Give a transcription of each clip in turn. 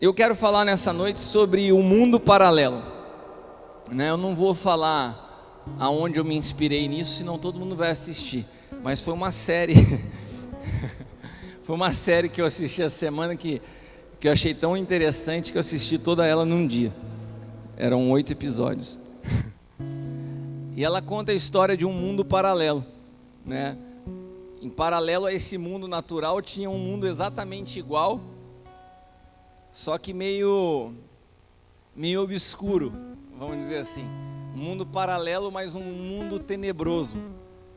Eu quero falar nessa noite sobre o mundo paralelo, né? Eu não vou falar aonde eu me inspirei nisso, senão todo mundo vai assistir. Mas foi uma série, foi uma série que eu assisti essa semana que eu achei tão interessante que eu assisti toda ela num dia. Eram 8 episódios. E ela conta a história de um mundo paralelo, né? Em paralelo a esse mundo natural tinha um mundo exatamente igual, só que meio obscuro, vamos dizer assim. Um mundo paralelo, mas um mundo tenebroso.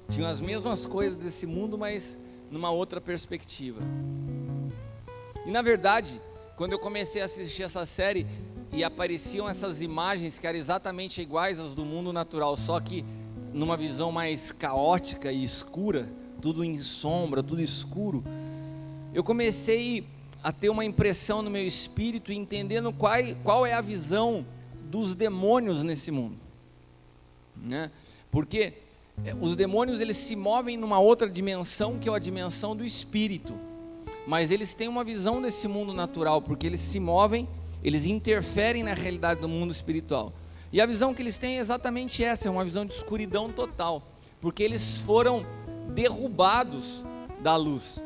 Tinham as mesmas coisas desse mundo, mas numa outra perspectiva. E na verdade, quando eu comecei a assistir essa série e apareciam essas imagens que eram exatamente iguais às do mundo natural, só que numa visão mais caótica e escura, tudo em sombra, tudo escuro, eu comecei a ter uma impressão no meu espírito, entendendo qual é a visão dos demônios nesse mundo, né? Porque os demônios, eles se movem numa outra dimensão, que é a dimensão do espírito, mas eles têm uma visão desse mundo natural, porque eles se movem, eles interferem na realidade do mundo espiritual, e a visão que eles têm é exatamente essa, é uma visão de escuridão total, porque eles foram derrubados da luz.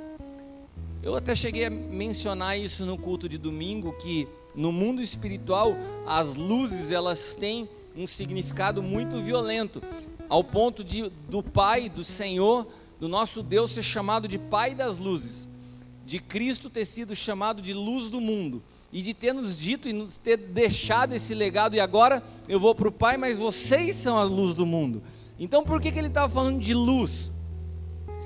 Eu até cheguei a mencionar isso no culto de domingo, que no mundo espiritual as luzes, elas têm um significado muito violento, ao ponto do Pai, do Senhor, do nosso Deus ser chamado de Pai das luzes, de Cristo ter sido chamado de luz do mundo, e de ter nos dito e nos ter deixado esse legado, e agora eu vou para o Pai, mas vocês são a luz do mundo. Então por que ele estava falando de luz?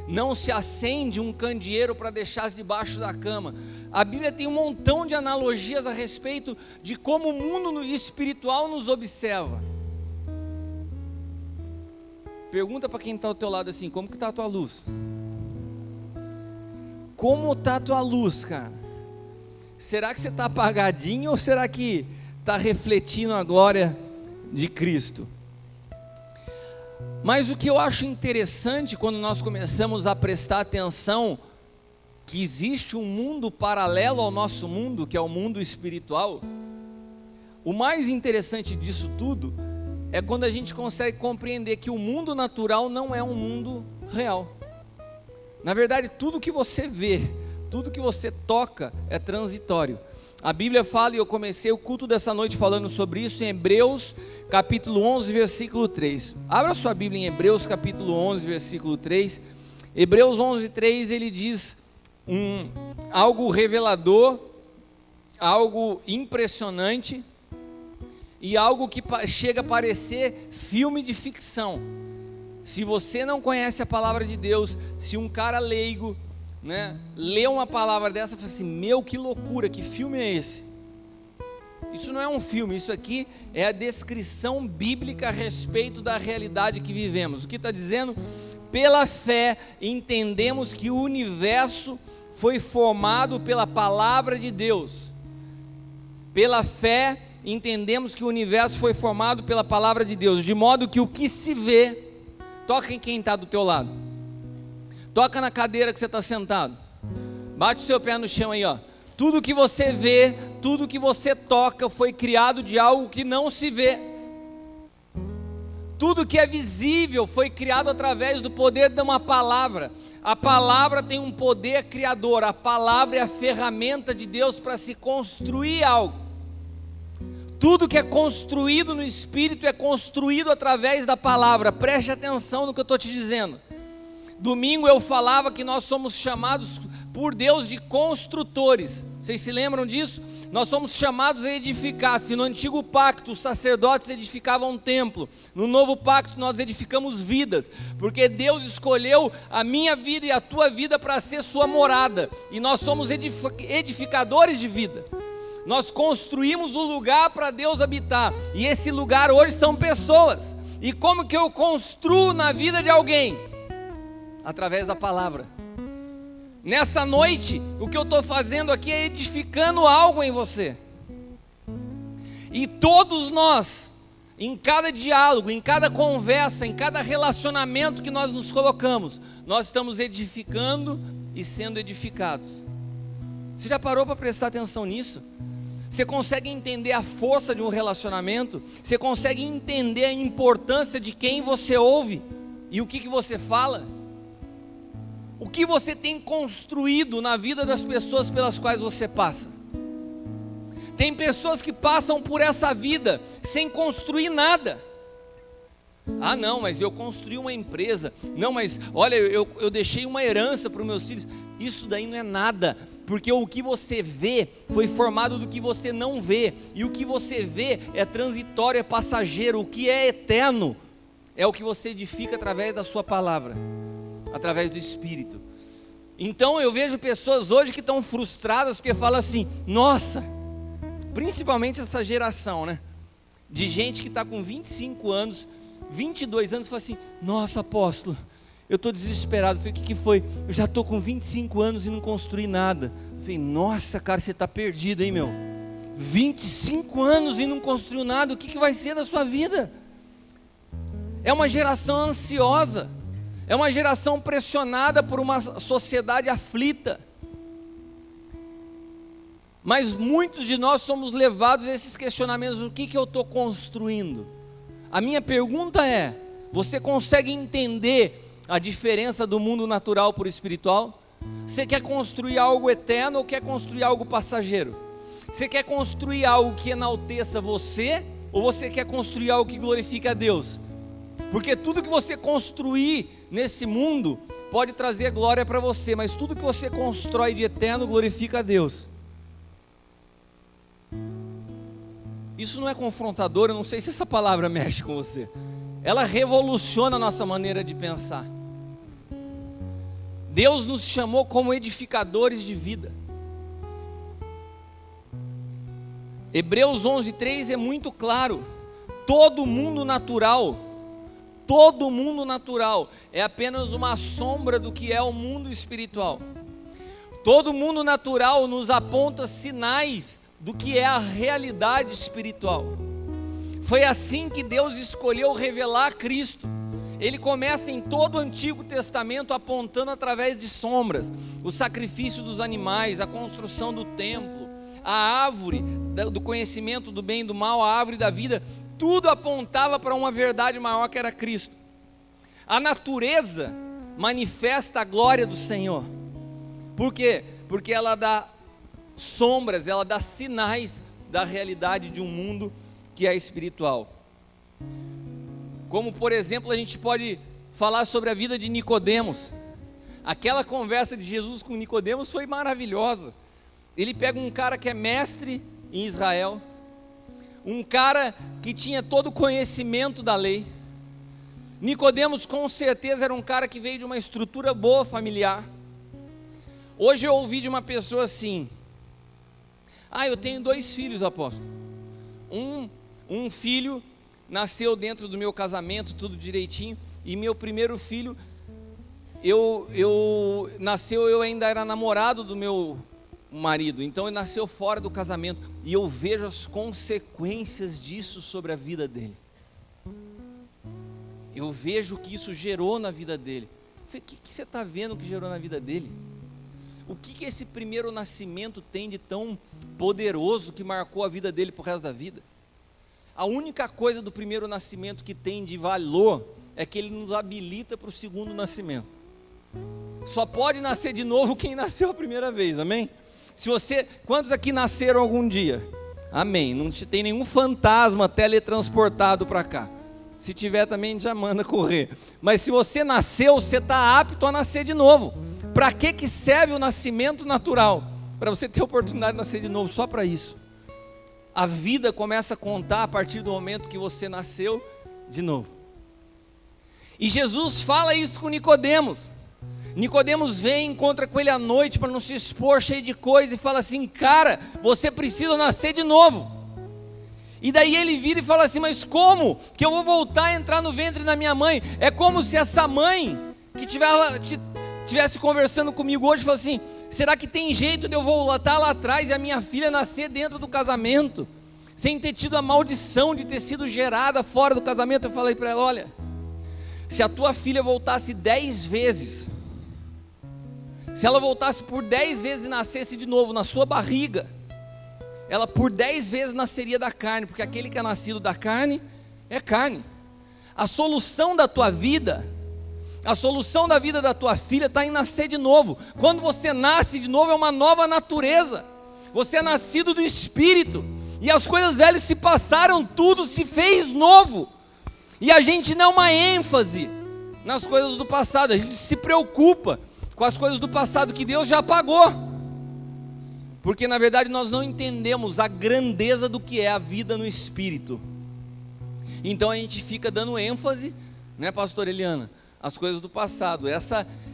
Não se acende um candeeiro para deixar debaixo da cama. A Bíblia tem um montão de analogias a respeito de como o mundo espiritual nos observa. Pergunta para quem está ao teu lado assim: como que está a tua luz? Como está a tua luz, cara? Será que você está apagadinho ou será que está refletindo a glória de Cristo? Mas o que eu acho interessante quando nós começamos a prestar atenção que existe um mundo paralelo ao nosso mundo, que é o mundo espiritual, o mais interessante disso tudo é quando a gente consegue compreender que o mundo natural não é um mundo real. Na verdade, tudo que você vê, tudo que você toca é transitório. A Bíblia fala, e eu comecei o culto dessa noite falando sobre isso, em Hebreus capítulo 11, versículo 3. Abra sua Bíblia em Hebreus capítulo 11, versículo 3. Hebreus 11, 3, ele diz algo revelador, algo impressionante, e algo que chega a parecer filme de ficção. Se você não conhece a palavra de Deus, se um cara leigo, né, lê uma palavra dessa e fala assim: meu, que loucura, que filme é esse? Isso não é um filme, isso aqui é a descrição bíblica a respeito da realidade que vivemos. O que está dizendo? Pela fé entendemos que o universo foi formado pela palavra de Deus. Pela fé entendemos que o universo foi formado pela palavra de Deus, de modo que o que se vê, toca em quem está do teu lado, toca na cadeira que você está sentado, bate o seu pé no chão aí, ó. Tudo que você vê, tudo que você toca foi criado de algo que não se vê. Tudo que é visível foi criado através do poder de uma palavra. A palavra tem um poder criador, a palavra é a ferramenta de Deus para se construir algo. Tudo que é construído no Espírito é construído através da palavra. Preste atenção no que eu estou te dizendo. Domingo eu falava que nós somos chamados por Deus de construtores. Vocês se lembram disso? Nós somos chamados a edificar. Se no antigo pacto os sacerdotes edificavam um templo, no novo pacto nós edificamos vidas, porque Deus escolheu a minha vida e a tua vida para ser sua morada, e nós somos edificadores de vida. Nós construímos um lugar para Deus habitar, e esse lugar hoje são pessoas. E como que eu construo na vida de alguém? Através da palavra. Nessa noite, o que eu estou fazendo aqui é edificando algo em você. E todos nós, em cada diálogo, em cada conversa, em cada relacionamento que nós nos colocamos, nós estamos edificando e sendo edificados. Você já parou para prestar atenção nisso? Você consegue entender a força de um relacionamento? Você consegue entender a importância de quem você ouve e o que você fala? O que você tem construído na vida das pessoas pelas quais você passa? Tem pessoas que passam por essa vida sem construir nada. Ah não, mas eu construí uma empresa. Não, mas olha, eu deixei uma herança para os meus filhos. Isso daí não é nada, porque o que você vê foi formado do que você não vê. E o que você vê é transitório, é passageiro. O que é eterno é o que você edifica através da sua palavra, através do Espírito. Então eu vejo pessoas hoje que estão frustradas porque falam assim: nossa, principalmente essa geração, né? De gente que está com 25 anos, 22 anos, fala assim: nossa, apóstolo, eu estou desesperado. Eu falei: o que foi? Eu já estou com 25 anos e não construí nada. Eu falei: nossa, cara, você está perdido, hein, meu? 25 anos e não construiu nada, o que vai ser da sua vida? É uma geração ansiosa, é uma geração pressionada por uma sociedade aflita. Mas muitos de nós somos levados a esses questionamentos: o que eu estou construindo? A minha pergunta é: você consegue entender a diferença do mundo natural para o espiritual? Você quer construir algo eterno ou quer construir algo passageiro? Você quer construir algo que enalteça você ou você quer construir algo que glorifica a Deus? Porque tudo que você construir nesse mundo pode trazer glória para você, mas tudo que você constrói de eterno glorifica a Deus. Isso não é confrontador? Eu não sei se essa palavra mexe com você. Ela revoluciona a nossa maneira de pensar. Deus nos chamou como edificadores de vida. Hebreus 11:3 é muito claro: todo mundo natural é apenas uma sombra do que é o mundo espiritual. Todo mundo natural nos aponta sinais do que é a realidade espiritual. Foi assim que Deus escolheu revelar Cristo. Ele começa em todo o Antigo Testamento apontando através de sombras: o sacrifício dos animais, a construção do templo, a árvore do conhecimento do bem e do mal, a árvore da vida. Tudo apontava para uma verdade maior, que era Cristo. A natureza manifesta a glória do Senhor. Por quê? Porque ela dá sombras, ela dá sinais da realidade de um mundo que é espiritual. Como por exemplo, a gente pode falar sobre a vida de Nicodemos. Aquela conversa de Jesus com Nicodemos foi maravilhosa. Ele pega um cara que é mestre em Israel, um cara que tinha todo o conhecimento da lei. Nicodemos com certeza era um cara que veio de uma estrutura boa familiar. Hoje eu ouvi de uma pessoa assim: ah, eu tenho 2 filhos, apóstolo. Um filho nasceu dentro do meu casamento, tudo direitinho, e meu primeiro filho, eu ainda era namorado do meu marido, então ele nasceu fora do casamento, e eu vejo as consequências disso sobre a vida dele. Eu vejo o que isso gerou na vida dele. Eu falei: o que você está vendo que gerou na vida dele? O que esse primeiro nascimento tem de tão poderoso que marcou a vida dele para o resto da vida? A única coisa do primeiro nascimento que tem de valor é que ele nos habilita para o segundo nascimento. Só pode nascer de novo quem nasceu a primeira vez, amém? Quantos aqui nasceram algum dia? Amém. Não tem nenhum fantasma teletransportado para cá. Se tiver também, a gente já manda correr. Mas se você nasceu, você está apto a nascer de novo. Para que serve o nascimento natural? Para você ter a oportunidade de nascer de novo, só para isso. A vida começa a contar a partir do momento que você nasceu de novo. E Jesus fala isso com Nicodemos. Nicodemos vem, encontra com ele à noite para não se expor, cheio de coisa, e fala assim: cara, você precisa nascer de novo. E daí ele vira e fala assim: mas como que eu vou voltar a entrar no ventre da minha mãe? É como se essa mãe que estivesse conversando comigo hoje falasse assim: será que tem jeito de eu voltar lá atrás e a minha filha nascer dentro do casamento, sem ter tido a maldição de ter sido gerada fora do casamento? Eu falei para ela: olha, se a tua filha voltasse 10 vezes, se ela voltasse por 10 vezes e nascesse de novo na sua barriga, ela por 10 vezes nasceria da carne, porque aquele que é nascido da carne é carne. A solução da tua vida, a solução da vida da tua filha está em nascer de novo. Quando você nasce de novo, é uma nova natureza. Você é nascido do Espírito, e as coisas velhas se passaram, tudo se fez novo. E a gente não dá uma ênfase nas coisas do passado, a gente se preocupa com as coisas do passado que Deus já apagou, porque na verdade nós não entendemos a grandeza do que é a vida no Espírito. Então a gente fica dando ênfase, né, pastor Eliana, às coisas do passado.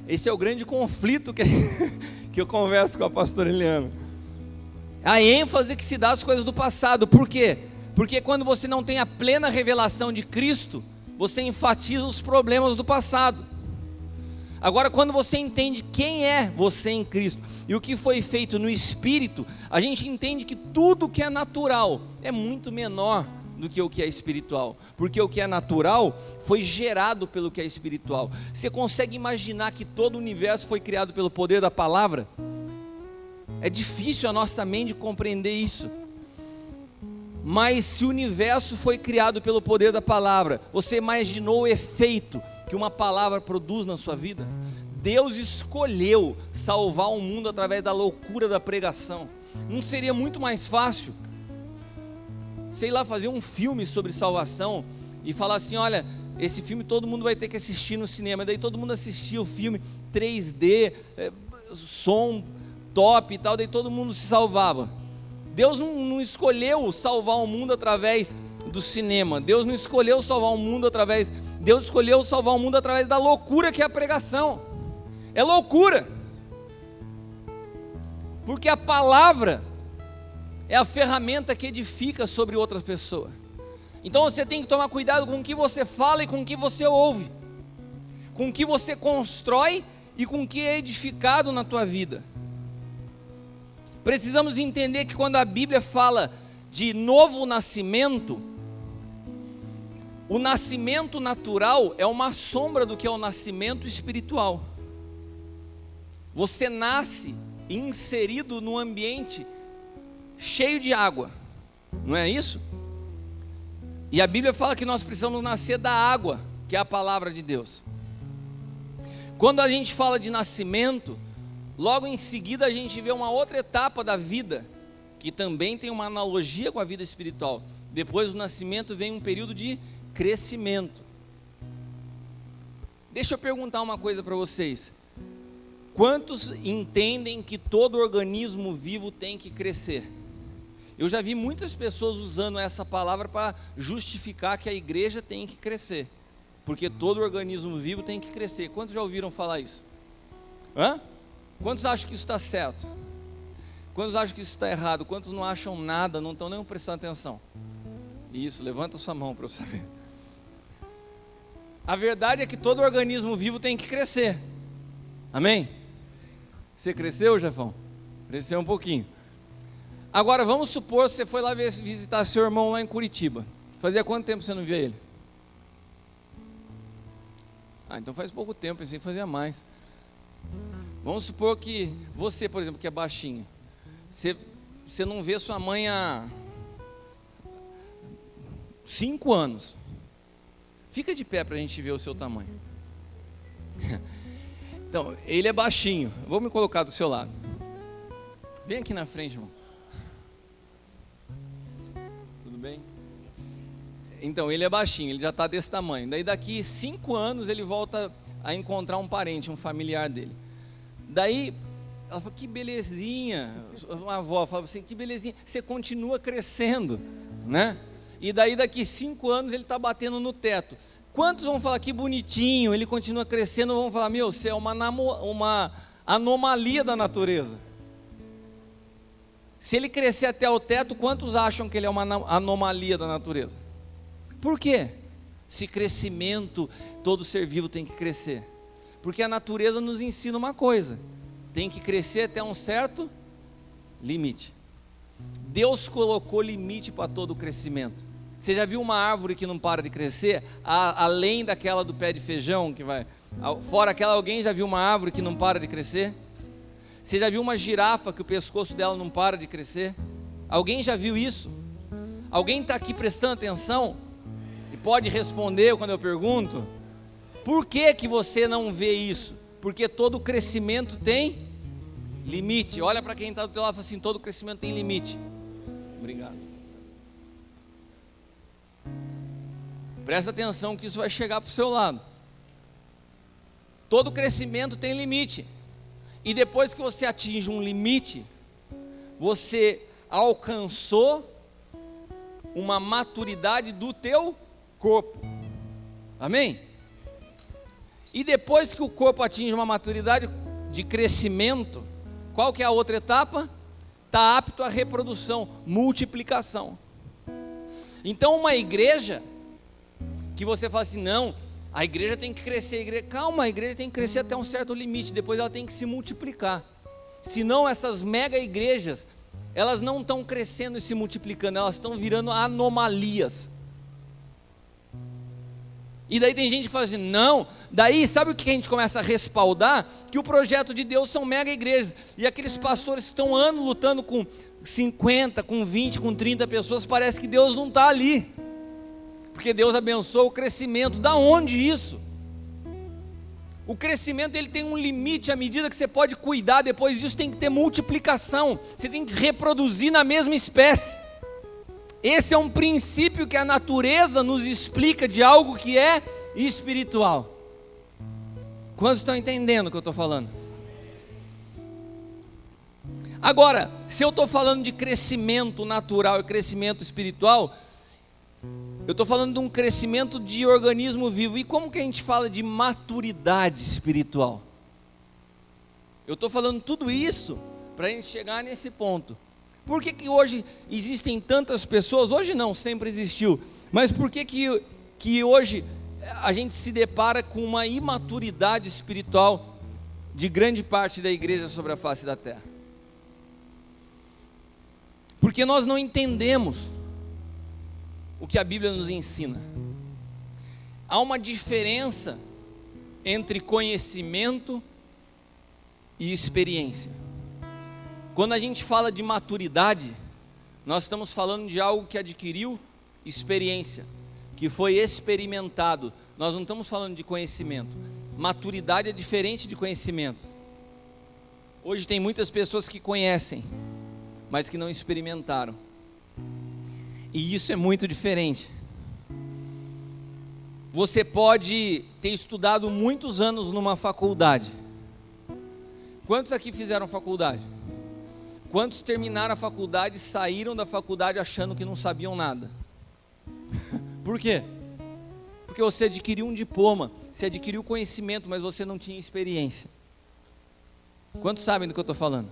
Esse é o grande conflito que eu converso com a pastora Eliana. A ênfase que se dá às coisas do passado. Por quê? Porque quando você não tem a plena revelação de Cristo, você enfatiza os problemas do passado. Agora, quando você entende quem é você em Cristo e o que foi feito no Espírito, a gente entende que tudo que é natural é muito menor do que o que é espiritual, porque o que é natural foi gerado pelo que é espiritual. Você consegue imaginar que todo o universo foi criado pelo poder da palavra? É difícil a nossa mente compreender isso. Mas se o universo foi criado pelo poder da palavra, você imaginou o efeito que uma palavra produz na sua vida? Deus escolheu salvar o mundo através da loucura da pregação. Não seria muito mais fácil, sei lá, fazer um filme sobre salvação e falar assim: olha, esse filme todo mundo vai ter que assistir no cinema. Daí todo mundo assistia o filme 3D, som top e tal, daí todo mundo se salvava. Deus não escolheu salvar o mundo através do cinema. Deus não escolheu salvar o mundo através... Deus escolheu salvar o mundo através da loucura que é a pregação. É loucura, porque a palavra é a ferramenta que edifica sobre outras pessoas. Então você tem que tomar cuidado com o que você fala e com o que você ouve, com o que você constrói e com o que é edificado na tua vida. Precisamos entender que quando a Bíblia fala de novo nascimento, o nascimento natural é uma sombra do que é o nascimento espiritual. Você nasce inserido num ambiente cheio de água, não é isso? E a Bíblia fala que nós precisamos nascer da água, que é a palavra de Deus. Quando a gente fala de nascimento, logo em seguida a gente vê uma outra etapa da vida, que também tem uma analogia com a vida espiritual. Depois do nascimento vem um período de crescimento. Deixa eu perguntar uma coisa para vocês: quantos entendem que todo organismo vivo tem que crescer? Eu já vi muitas pessoas usando essa palavra para justificar que a igreja tem que crescer, porque todo organismo vivo tem que crescer. Quantos já ouviram falar isso? Hã? Quantos acham que isso está certo? Quantos acham que isso está errado? Quantos não acham nada, não estão nem prestando atenção? Isso, levanta a sua mão para eu saber. A verdade é que todo organismo vivo tem que crescer. Amém? Você cresceu, Jefão? Cresceu um pouquinho. Agora vamos supor que você foi lá visitar seu irmão lá em Curitiba. Fazia quanto tempo você não via ele? Então faz pouco tempo, pensei que fazia mais. Vamos supor que você, por exemplo, que é baixinho, você não vê sua mãe há 5 anos. Fica de pé para a gente ver o seu tamanho. Então, ele é baixinho. Vou me colocar do seu lado. Vem aqui na frente, irmão. Tudo bem? Então, ele é baixinho, ele já está desse tamanho. Daí daqui 5 anos ele volta a encontrar um parente, um familiar dele. Daí ela fala: que belezinha. Uma avó fala assim: que belezinha. Você continua crescendo, né? E daí daqui 5 anos ele está batendo no teto. Quantos vão falar: que bonitinho, ele continua crescendo? Vão falar: meu, você é uma anomalia da natureza. Se ele crescer até o teto, quantos acham que ele é uma anomalia da natureza? Por quê? Se crescimento, todo ser vivo tem que crescer. Porque a natureza nos ensina uma coisa: tem que crescer até um certo limite. Deus colocou limite para todo o crescimento. Você já viu uma árvore que não para de crescer? Além daquela do pé de feijão que vai... Fora aquela, alguém já viu uma árvore que não para de crescer? Você já viu uma girafa que o pescoço dela não para de crescer? Alguém já viu isso? Alguém está aqui prestando atenção? E pode responder quando eu pergunto? Por que que você não vê isso? Porque todo crescimento tem limite. Olha para quem está do teu lado e fala assim: todo crescimento tem limite. Obrigado. Presta atenção que isso vai chegar para o seu lado. Todo crescimento tem limite. E depois que você atinge um limite, você alcançou uma maturidade do teu corpo. Amém? E depois que o corpo atinge uma maturidade de crescimento, qual que é a outra etapa? Está apto à reprodução, multiplicação. Então uma igreja, que você fala assim, não, a igreja tem que crescer, calma, a igreja tem que crescer até um certo limite, depois ela tem que se multiplicar. Senão essas mega igrejas, elas não estão crescendo e se multiplicando, elas estão virando anomalias. E daí tem gente que fala assim, não, daí sabe o que a gente começa a respaldar? Que o projeto de Deus são mega igrejas, e aqueles pastores que estão anos lutando com 50, com 20, com 30 pessoas, parece que Deus não está ali, porque Deus abençoa o crescimento. Da onde isso? O crescimento ele tem um limite, à medida que você pode cuidar, depois disso tem que ter multiplicação, você tem que reproduzir na mesma espécie. Esse é um princípio que a natureza nos explica de algo que é espiritual. Quantos estão entendendo o que eu estou falando? Agora, se eu estou falando de crescimento natural e crescimento espiritual, eu estou falando de um crescimento de organismo vivo. E como que a gente fala de maturidade espiritual? Eu estou falando tudo isso para a gente chegar nesse ponto. Por que que hoje existem tantas pessoas? Hoje não, sempre existiu. Mas por que que hoje a gente se depara com uma imaturidade espiritual de grande parte da igreja sobre a face da terra? Porque nós não entendemos o que a Bíblia nos ensina. Há uma diferença entre conhecimento e experiência. Quando a gente fala de maturidade, nós estamos falando de algo que adquiriu experiência, que foi experimentado. Nós não estamos falando de conhecimento. Maturidade é diferente de conhecimento. Hoje tem muitas pessoas que conhecem, mas que não experimentaram. E isso é muito diferente. Você pode ter estudado muitos anos numa faculdade. Quantos aqui fizeram faculdade? Quantos terminaram a faculdade e saíram da faculdade achando que não sabiam nada? Por quê? Porque você adquiriu um diploma, você adquiriu conhecimento, mas você não tinha experiência. Quantos sabem do que eu estou falando?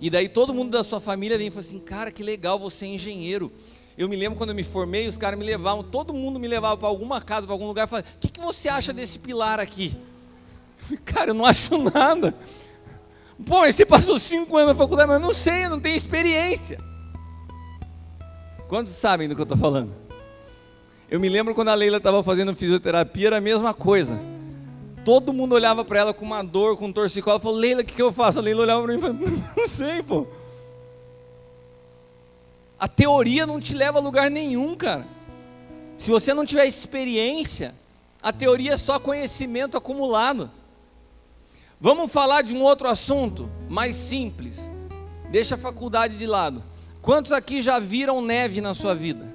E daí todo mundo da sua família vem e fala assim, cara, que legal, você é engenheiro. Eu me lembro quando eu me formei, os caras me levavam, todo mundo me levava para alguma casa, para algum lugar, e falava, o que você acha desse pilar aqui? Cara, eu não acho nada. Pô, você passou 5 anos na faculdade, mas eu não sei, eu não tenho experiência. Quantos sabem do que eu estou falando? Eu me lembro quando a Leila estava fazendo fisioterapia, era a mesma coisa. Todo mundo olhava para ela com uma dor, com um torcicolo, e falou, Leila, o que eu faço? A Leila olhava para mim e falou, não sei, pô. A teoria não te leva a lugar nenhum, cara. Se você não tiver experiência, a teoria é só conhecimento acumulado. Vamos falar de um outro assunto, mais simples. Deixa a faculdade de lado. Quantos aqui já viram neve na sua vida?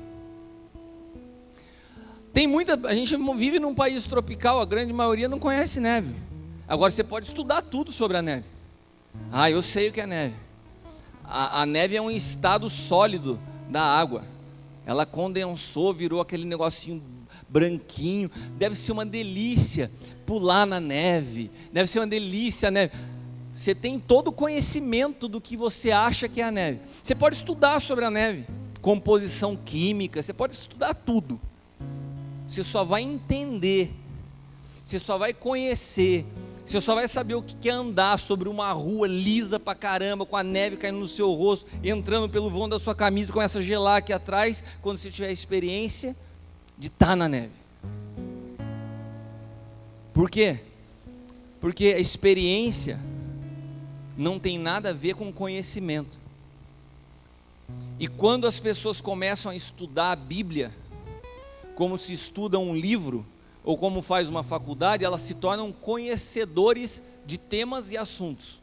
A gente vive num país tropical, a grande maioria não conhece neve. Agora você pode estudar tudo sobre a neve. Ah, eu sei o que é neve. A neve é um estado sólido da água. Ela condensou, virou aquele negocinho branquinho. Deve ser uma delícia pular na neve. Deve ser uma delícia a neve. Você tem todo o conhecimento do que você acha que é a neve. Você pode estudar sobre a neve, composição química, você pode estudar tudo. Você só vai entender, você só vai conhecer, você só vai saber o que é andar sobre uma rua lisa pra caramba, com a neve caindo no seu rosto, entrando pelo vão da sua camisa, começa a gelar aqui atrás, quando você tiver a experiência de estar na neve. Por quê? Porque a experiência não tem nada a ver com conhecimento. E quando as pessoas começam a estudar a Bíblia, como se estuda um livro, ou como faz uma faculdade, elas se tornam conhecedores de temas e assuntos.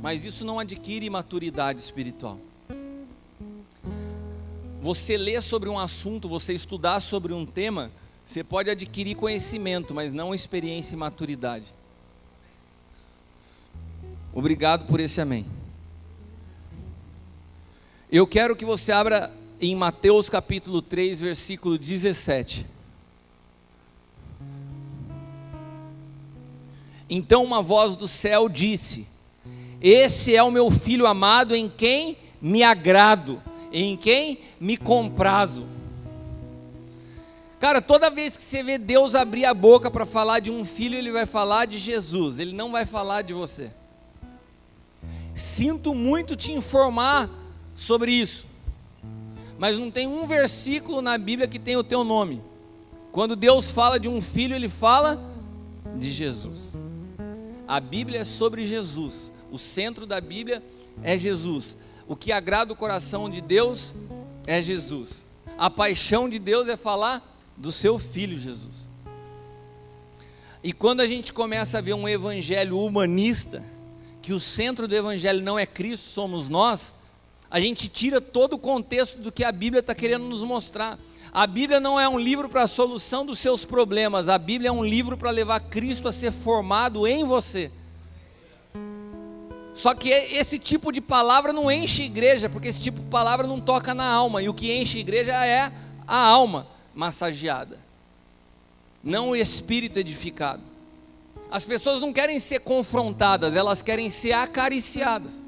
Mas isso não adquire maturidade espiritual. Você ler sobre um assunto, você estudar sobre um tema, você pode adquirir conhecimento, mas não experiência e maturidade. Obrigado por esse amém. Eu quero que você abra em Mateus capítulo 3, versículo 17. Então uma voz do céu disse: esse é o meu filho amado, em quem me agrado, em quem me comprazo. Cara, toda vez que você vê Deus abrir a boca para falar de um filho, Ele vai falar de Jesus, Ele não vai falar de você. Sinto muito te informar sobre isso, mas não tem um versículo na Bíblia que tem o teu nome. Quando Deus fala de um filho, Ele fala de Jesus. A Bíblia é sobre Jesus, o centro da Bíblia é Jesus. O que agrada o coração de Deus é Jesus. A paixão de Deus é falar do seu filho Jesus. E quando a gente começa a ver um evangelho humanista, que o centro do evangelho não é Cristo, somos nós, a gente tira todo o contexto do que a Bíblia está querendo nos mostrar. A Bíblia não é um livro para a solução dos seus problemas, a Bíblia é um livro para levar Cristo a ser formado em você. Só que esse tipo de palavra não enche igreja, porque esse tipo de palavra não toca na alma, e o que enche igreja é a alma massageada, não o espírito edificado. As pessoas não querem ser confrontadas, elas querem ser acariciadas.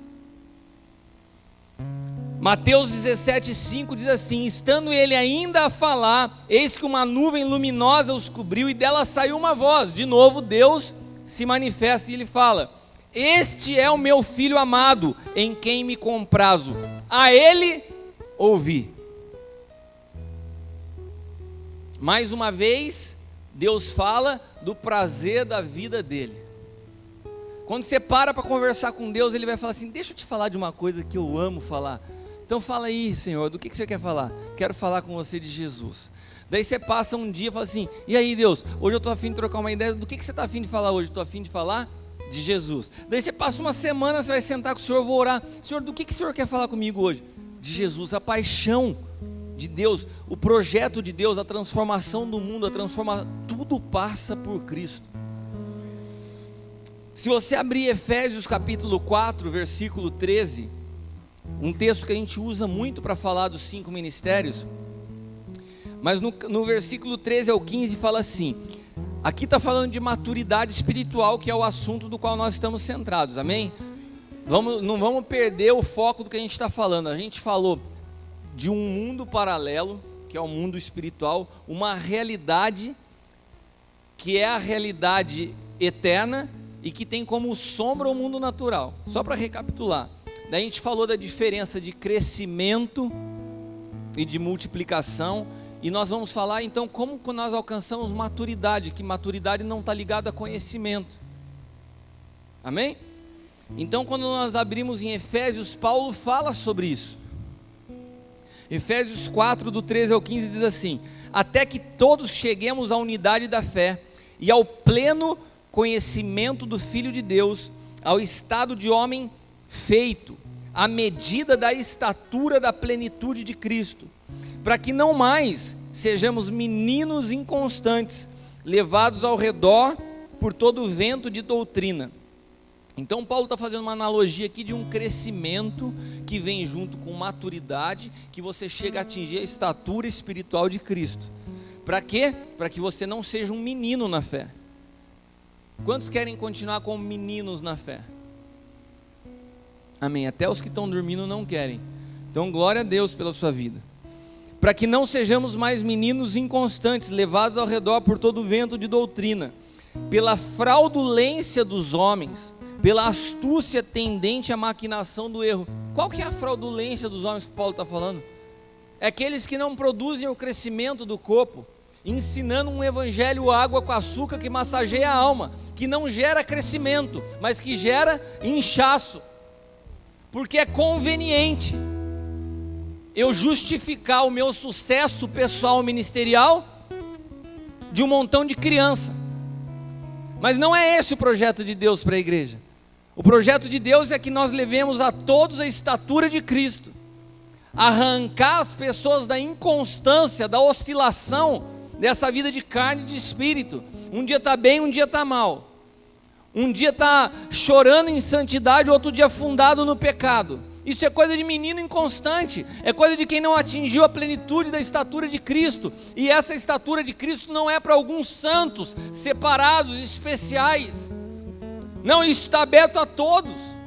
Mateus 17,5 diz assim: estando ele ainda a falar, eis que uma nuvem luminosa os cobriu, e dela saiu uma voz. De novo Deus se manifesta e ele fala: este é o meu filho amado, em quem me comprazo, a ele ouvi. Mais uma vez, Deus fala do prazer da vida dele. Quando você para conversar com Deus, Ele vai falar assim: deixa eu te falar de uma coisa que eu amo falar. Então fala aí, Senhor, do que você quer falar? Quero falar com você de Jesus. Daí você passa um dia e fala assim: e aí Deus, hoje eu estou a fim de trocar uma ideia, do que você está a fim de falar hoje? Estou a fim de falar de Jesus. Daí você passa uma semana, você vai sentar com o Senhor, vou orar: Senhor, do que o Senhor quer falar comigo hoje? De Jesus. A paixão de Deus, o projeto de Deus, a transformação do mundo, tudo passa por Cristo. Se você abrir Efésios capítulo 4, versículo 13, um texto que a gente usa muito para falar dos 5 ministérios, mas no versículo 13 ao 15 fala assim, aqui está falando de maturidade espiritual, que é o assunto do qual nós estamos centrados, amém? Não vamos perder o foco do que a gente está falando. A gente falou de um mundo paralelo, que é o mundo espiritual, uma realidade que é a realidade eterna e que tem como sombra o mundo natural. Só para recapitular, daí a gente falou da diferença de crescimento e de multiplicação, e nós vamos falar então como nós alcançamos maturidade, que maturidade não está ligada a conhecimento, amém? Então quando nós abrimos em Efésios, Paulo fala sobre isso. Efésios 4, do 13 ao 15 diz assim: até que todos cheguemos à unidade da fé e ao pleno conhecimento do Filho de Deus, ao estado de homem feito, à medida da estatura da plenitude de Cristo, para que não mais sejamos meninos inconstantes, levados ao redor por todo o vento de doutrina. Então Paulo está fazendo uma analogia aqui de um crescimento que vem junto com maturidade, que você chega a atingir a estatura espiritual de Cristo. Para quê? Para que você não seja um menino na fé. Quantos querem continuar como meninos na fé? Amém. Até os que estão dormindo não querem. Então glória a Deus pela sua vida. Para que não sejamos mais meninos inconstantes, levados ao redor por todo o vento de doutrina, pela fraudulência dos homens, pela astúcia tendente à maquinação do erro. Qual que é a fraudulência dos homens que Paulo está falando? É aqueles que não produzem o crescimento do corpo, ensinando um evangelho água com açúcar que massageia a alma, que não gera crescimento, mas que gera inchaço, porque é conveniente. eu justificar o meu sucesso pessoal ministerial de um montão de criança. Mas não é esse o projeto de Deus para a igreja. O projeto de Deus é que nós levemos a todos a estatura de Cristo, arrancar as pessoas da inconstância, da oscilação dessa vida de carne e de espírito. Um dia está bem, um dia está mal. Um dia está chorando em santidade, outro dia afundado no pecado. Isso é coisa de menino inconstante, é coisa de quem não atingiu a plenitude da estatura de Cristo. E essa estatura de Cristo não é para alguns santos separados, especiais. Não, isso está aberto a todos.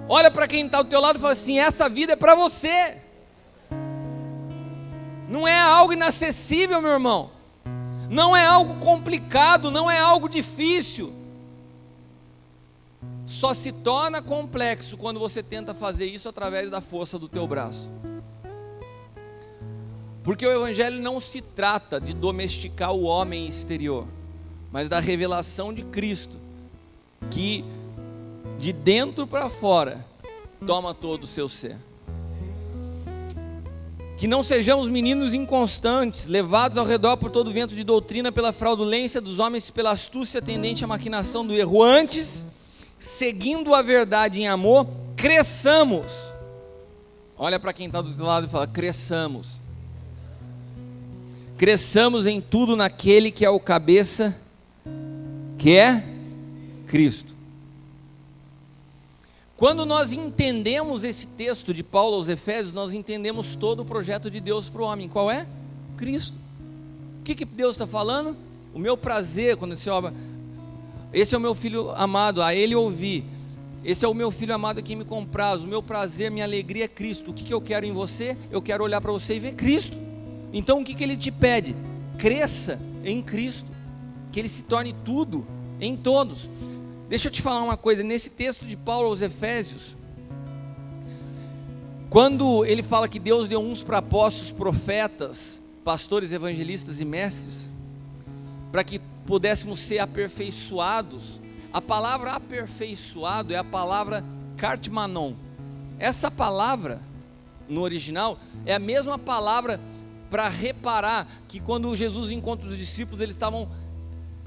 Olha para quem está do teu lado e fala assim: essa vida é para você. Não é algo inacessível, meu irmão. Não é algo complicado, não é algo difícil. Só se torna complexo quando você tenta fazer isso através da força do teu braço. Porque o evangelho não se trata de domesticar o homem exterior, mas da revelação de Cristo, que de dentro para fora toma todo o seu ser. Que não sejamos meninos inconstantes, levados ao redor por todo vento de doutrina, pela fraudulência dos homens, pela astúcia tendente à maquinação do erro. Antes, seguindo a verdade em amor, cresçamos. Olha para quem está do teu lado e fala: cresçamos. Cresçamos em tudo naquele que é o cabeça, que é Cristo. Quando nós entendemos esse texto de Paulo aos Efésios, nós entendemos todo o projeto de Deus para o homem. Qual é? Cristo. O que Deus está falando? O meu prazer, quando você obra, esse é o meu filho amado, a ele ouvi. Esse é o meu filho amado a quem me compraz. O meu prazer, minha alegria é Cristo. O que eu quero em você? Eu quero olhar para você e ver Cristo. Então o que ele te pede? Cresça em Cristo, que ele se torne tudo em todos. Deixa eu te falar uma coisa, nesse texto de Paulo aos Efésios, quando ele fala que Deus deu uns para apóstolos, profetas, pastores, evangelistas e mestres, para que pudéssemos ser aperfeiçoados, a palavra aperfeiçoado é a palavra kartmanon. Essa palavra, no original, é a mesma palavra para reparar, que quando Jesus encontra os discípulos, eles estavam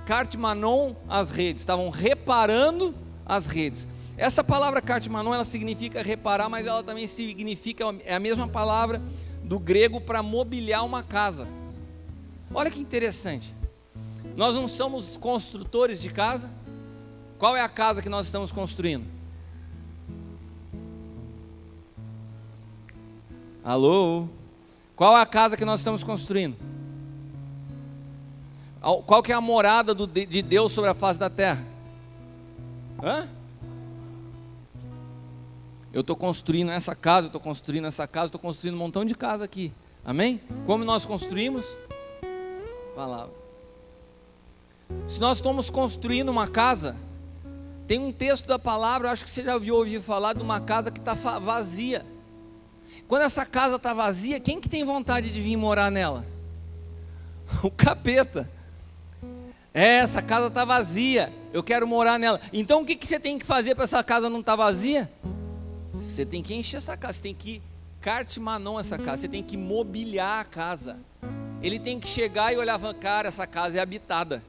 kartmanon as redes, estavam reparando as redes. Essa palavra kartmanon, ela significa reparar, mas ela também significa, é a mesma palavra do grego para mobiliar uma casa. Olha que interessante. Nós não somos construtores de casa. Qual é a casa que nós estamos construindo? Alô? Qual é a casa que nós estamos construindo? Qual que é a morada de Deus sobre a face da terra? Hã? Eu estou construindo essa casa, eu estou construindo essa casa, estou construindo um montão de casa aqui. Amém? Como nós construímos? Palavra. Se nós estamos construindo uma casa, tem um texto da palavra, eu acho que você já ouviu falar de uma casa que está vazia. Quando essa casa está vazia, quem que tem vontade de vir morar nela? O capeta. Essa casa está vazia, eu quero morar nela. Então o que você tem que fazer para essa casa não estar vazia? Você tem que encher essa casa, você tem que kartmanon essa casa, você tem que mobiliar a casa. Ele tem que chegar e olhar e falar: cara, essa casa é habitada,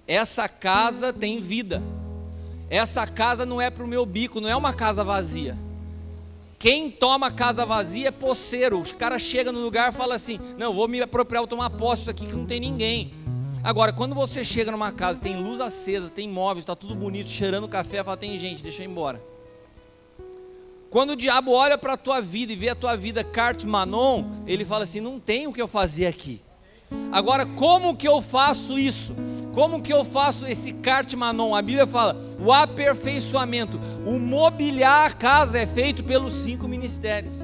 essa casa tem vida, essa casa não é para o meu bico, não é uma casa vazia. Quem toma casa vazia é posseiro. Os caras chegam no lugar e falam assim: não, vou me apropriar, vou tomar posse disso aqui que não tem ninguém. Agora, quando você chega numa casa, tem luz acesa, tem móveis, está tudo bonito, cheirando café, fala: tem gente, deixa eu ir embora. Quando o diabo olha para a tua vida e vê a tua vida kartmanon, ele fala assim: não tem o que eu fazer aqui. Agora, como que eu faço isso? Como que eu faço esse kartmanon? A Bíblia fala: o aperfeiçoamento, o mobiliar a casa é feito pelos 5 ministérios.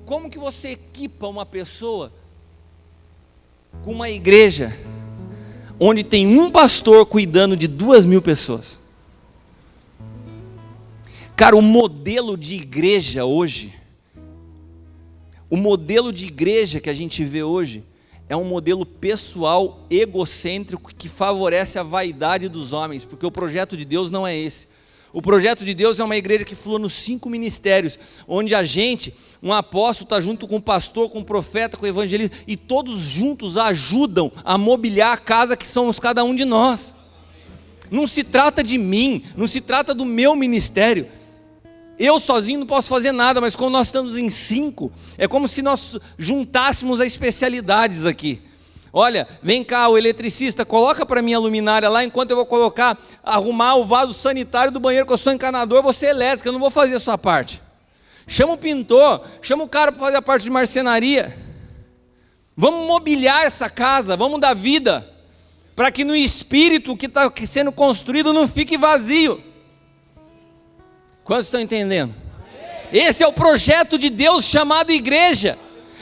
Como que você equipa uma pessoa com uma igreja onde tem um pastor cuidando de 2.000 pessoas? Cara, o modelo de igreja hoje, o modelo de igreja que a gente vê hoje é um modelo pessoal, egocêntrico, que favorece a vaidade dos homens, porque o projeto de Deus não é esse. O projeto de Deus é uma igreja que flua nos 5 ministérios, onde a gente, um apóstolo está junto com o pastor, com o profeta, com o evangelista, e todos juntos ajudam a mobiliar a casa que somos cada um de nós. Não se trata de mim, não se trata do meu ministério. Eu sozinho não posso fazer nada, mas quando nós estamos em 5, é como se nós juntássemos as especialidades aqui. Olha, vem cá, o eletricista, coloca para mim a luminária lá, enquanto eu vou arrumar o vaso sanitário do banheiro, que eu sou encanador, você é elétrico, eu não vou fazer a sua parte. Chama o pintor, chama o cara para fazer a parte de marcenaria. Vamos mobiliar essa casa, vamos dar vida, para que no espírito que está sendo construído não fique vazio. Quantos estão entendendo? Esse é o projeto de Deus chamado igreja.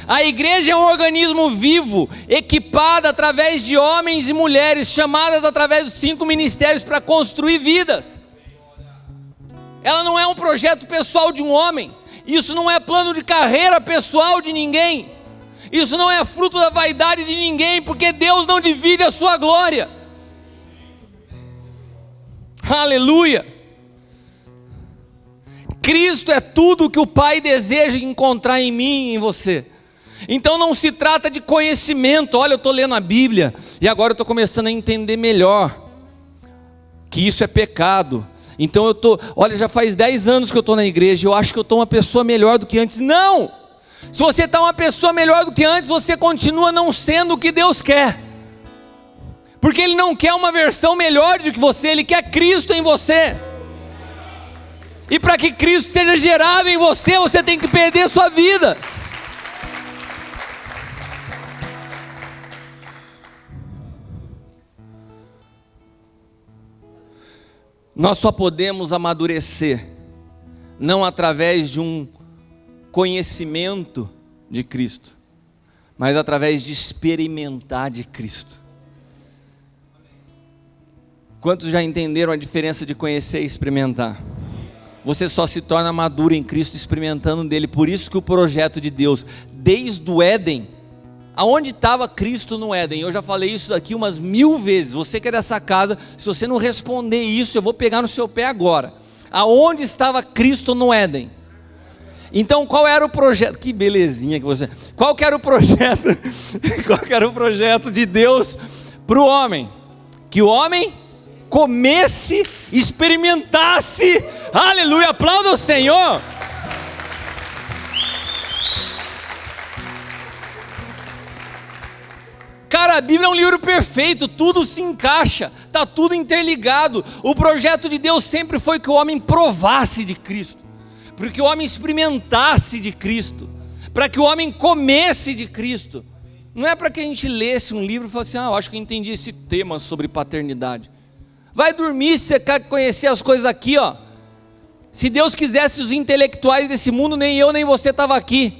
A igreja é um organismo vivo, equipada através de homens e mulheres, chamadas através dos 5 ministérios para construir vidas. Ela não é um projeto pessoal de um homem, isso não é plano de carreira pessoal de ninguém, isso não é fruto da vaidade de ninguém, porque Deus não divide a sua glória. Aleluia! Cristo é tudo o que o Pai deseja encontrar em mim e em você. Então não se trata de conhecimento. Olha, eu estou lendo a Bíblia e agora eu estou começando a entender melhor que isso é pecado. Então olha, já faz 10 anos que eu estou na igreja, eu acho que eu estou uma pessoa melhor do que antes. Não! Se você está uma pessoa melhor do que antes, você continua não sendo o que Deus quer. Porque Ele não quer uma versão melhor do que você, Ele quer Cristo em você. E para que Cristo seja gerado em você, você tem que perder sua vida. Nós só podemos amadurecer, não através de um conhecimento de Cristo, mas através de experimentar de Cristo. Quantos já entenderam a diferença de conhecer e experimentar? Você só se torna maduro em Cristo experimentando dele. Por isso que o projeto de Deus, desde o Éden, aonde estava Cristo no Éden? Eu já falei isso daqui umas 1000 vezes. Você que é dessa casa, se você não responder isso, eu vou pegar no seu pé agora. Aonde estava Cristo no Éden? Então qual era o projeto? Que belezinha que você... Qual que era o projeto? Qual que era o projeto de Deus para o homem? Que o homem comesse, experimentasse. Aleluia, aplauda o Senhor. Cara, a Bíblia é um livro perfeito, tudo se encaixa, está tudo interligado. O projeto de Deus sempre foi que o homem provasse de Cristo, para que o homem experimentasse de Cristo, para que o homem comesse de Cristo. Não é para que a gente lesse um livro e falasse assim, eu acho que eu entendi esse tema sobre paternidade. Vai dormir se você quer conhecer as coisas aqui, ó. Se Deus quisesse os intelectuais desse mundo, nem eu nem você estava aqui.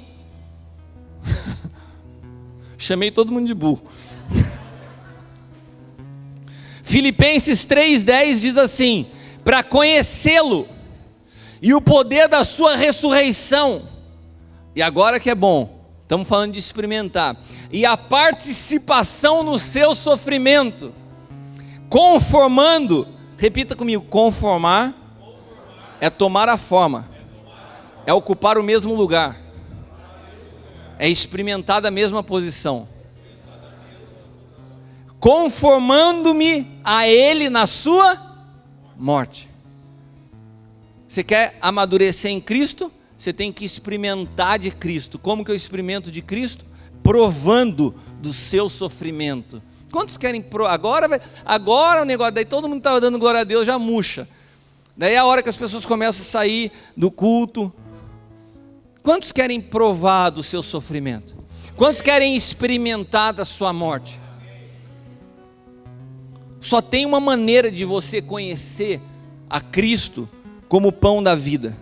Chamei todo mundo de burro. Filipenses 3,10 diz assim: para conhecê-lo e o poder da sua ressurreição. E agora que é bom, estamos falando de experimentar. E a participação no seu sofrimento, conformando, repita comigo, conformar é tomar a forma, é ocupar o mesmo lugar, é experimentar da mesma posição, conformando-me a Ele na sua morte. Você quer amadurecer em Cristo? Você tem que experimentar de Cristo. Como que eu experimento de Cristo? Provando do seu sofrimento. Quantos querem agora o negócio, daí todo mundo estava dando glória a Deus, já murcha. Daí é a hora que as pessoas começam a sair do culto. Quantos querem provar do seu sofrimento? Quantos querem experimentar da sua morte? Só tem uma maneira de você conhecer a Cristo como o pão da vida.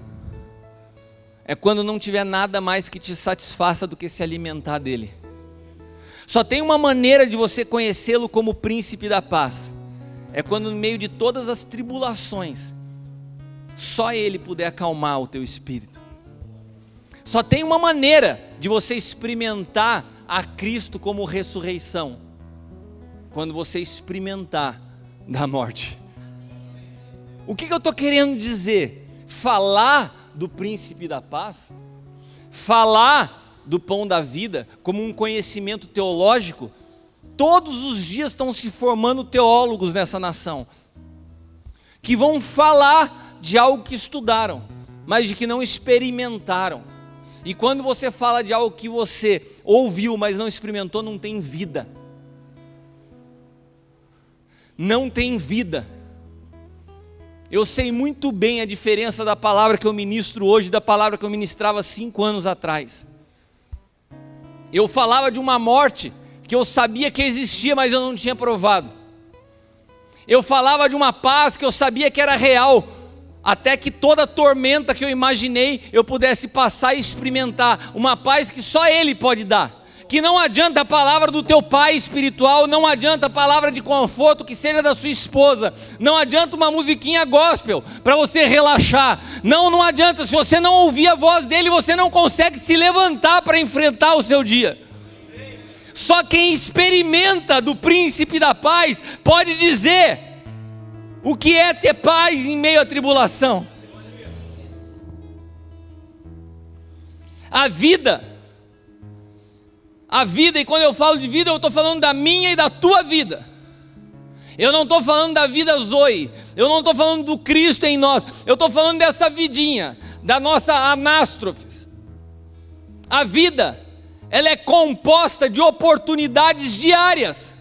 É quando não tiver nada mais que te satisfaça do que se alimentar dele. Só tem uma maneira de você conhecê-lo como o príncipe da paz. É quando no meio de todas as tribulações, só ele puder acalmar o teu espírito. Só tem uma maneira de você experimentar a Cristo como ressurreição. Quando você experimentar da morte. O que eu estou querendo dizer? Falar do príncipe da paz, falar do pão da vida como um conhecimento teológico, todos os dias estão se formando teólogos nessa nação, que vão falar de algo que estudaram, mas de que não experimentaram. E quando você fala de algo que você ouviu, mas não experimentou, não tem vida. Não tem vida. Eu sei muito bem a diferença da palavra que eu ministro hoje da palavra que eu ministrava 5 anos atrás. Eu falava de uma morte que eu sabia que existia, mas eu não tinha provado. Eu falava de uma paz que eu sabia que era real, até que toda tormenta que eu imaginei eu pudesse passar e experimentar. Uma paz que só Ele pode dar. Que não adianta a palavra do teu pai espiritual, não adianta a palavra de conforto que seja da sua esposa, não adianta uma musiquinha gospel para você relaxar, não adianta. Se você não ouvir a voz dele, você não consegue se levantar para enfrentar o seu dia. Só quem experimenta do príncipe da paz pode dizer o que é ter paz em meio à tribulação. A vida, e quando eu falo de vida, eu estou falando da minha e da tua vida. Eu não estou falando da vida Zoe, eu não estou falando do Cristo em nós, eu estou falando dessa vidinha, da nossa anástrofes. A vida, ela é composta de oportunidades diárias,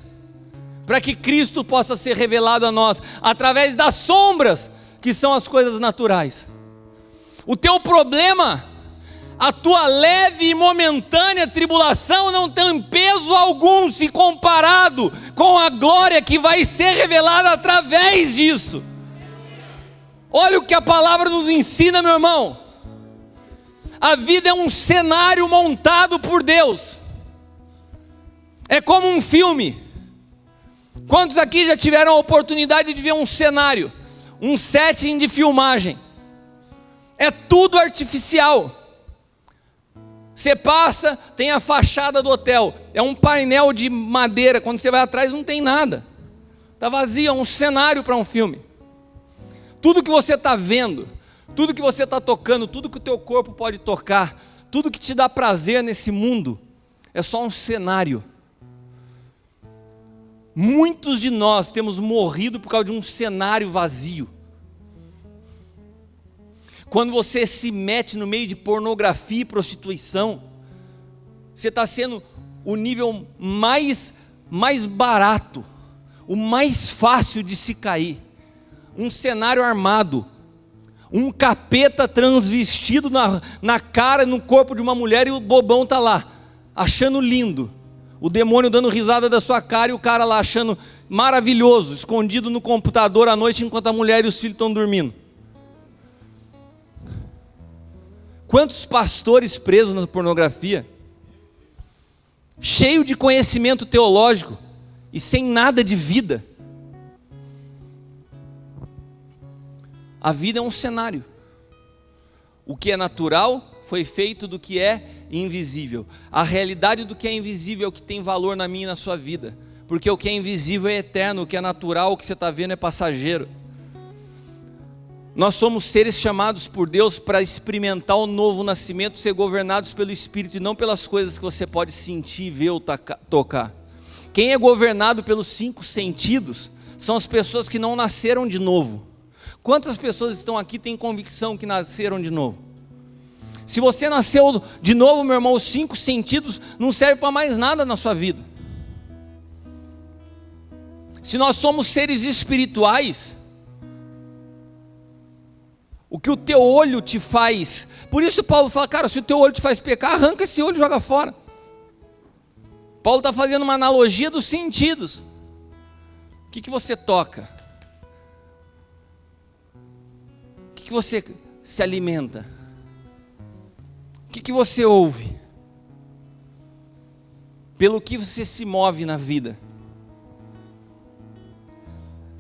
para que Cristo possa ser revelado a nós, através das sombras, que são as coisas naturais. O teu problema, a tua leve e momentânea tribulação não tem peso algum se comparado com a glória que vai ser revelada através disso. Olha o que a palavra nos ensina, meu irmão. A vida é um cenário montado por Deus. É como um filme. Quantos aqui já tiveram a oportunidade de ver um cenário, um setting de filmagem? É tudo artificial. Você passa, tem a fachada do hotel, é um painel de madeira, quando você vai atrás não tem nada, está vazio, é um cenário para um filme. Tudo que você está vendo, tudo que você está tocando, tudo que o teu corpo pode tocar, tudo que te dá prazer nesse mundo, é só um cenário. Muitos de nós temos morrido por causa de um cenário vazio. Quando você se mete no meio de pornografia e prostituição, você está sendo o nível mais barato, o mais fácil de se cair. Um cenário armado, um capeta transvestido na cara, no corpo de uma mulher, e o bobão está lá, achando lindo. O demônio dando risada da sua cara e o cara lá achando maravilhoso, escondido no computador à noite enquanto a mulher e os filhos estão dormindo. Quantos pastores presos na pornografia, cheio de conhecimento teológico e sem nada de vida. A vida é um cenário. O que é natural foi feito do que é invisível. A realidade do que é invisível é o que tem valor na minha e na sua vida, porque o que é invisível é eterno, o que é natural, o que você está vendo é passageiro. Nós somos seres chamados por Deus para experimentar o novo nascimento, ser governados pelo Espírito e não pelas coisas que você pode sentir, ver ou tocar. Quem é governado pelos 5 sentidos são as pessoas que não nasceram de novo. Quantas pessoas estão aqui têm convicção que nasceram de novo? Se você nasceu de novo, meu irmão, os 5 sentidos não servem para mais nada na sua vida. Se nós somos seres espirituais, o que o teu olho te faz, por isso Paulo fala, cara, se o teu olho te faz pecar, arranca esse olho e joga fora. Paulo está fazendo uma analogia dos sentidos. O que você toca? O que você se alimenta? O que você ouve? Pelo que você se move na vida?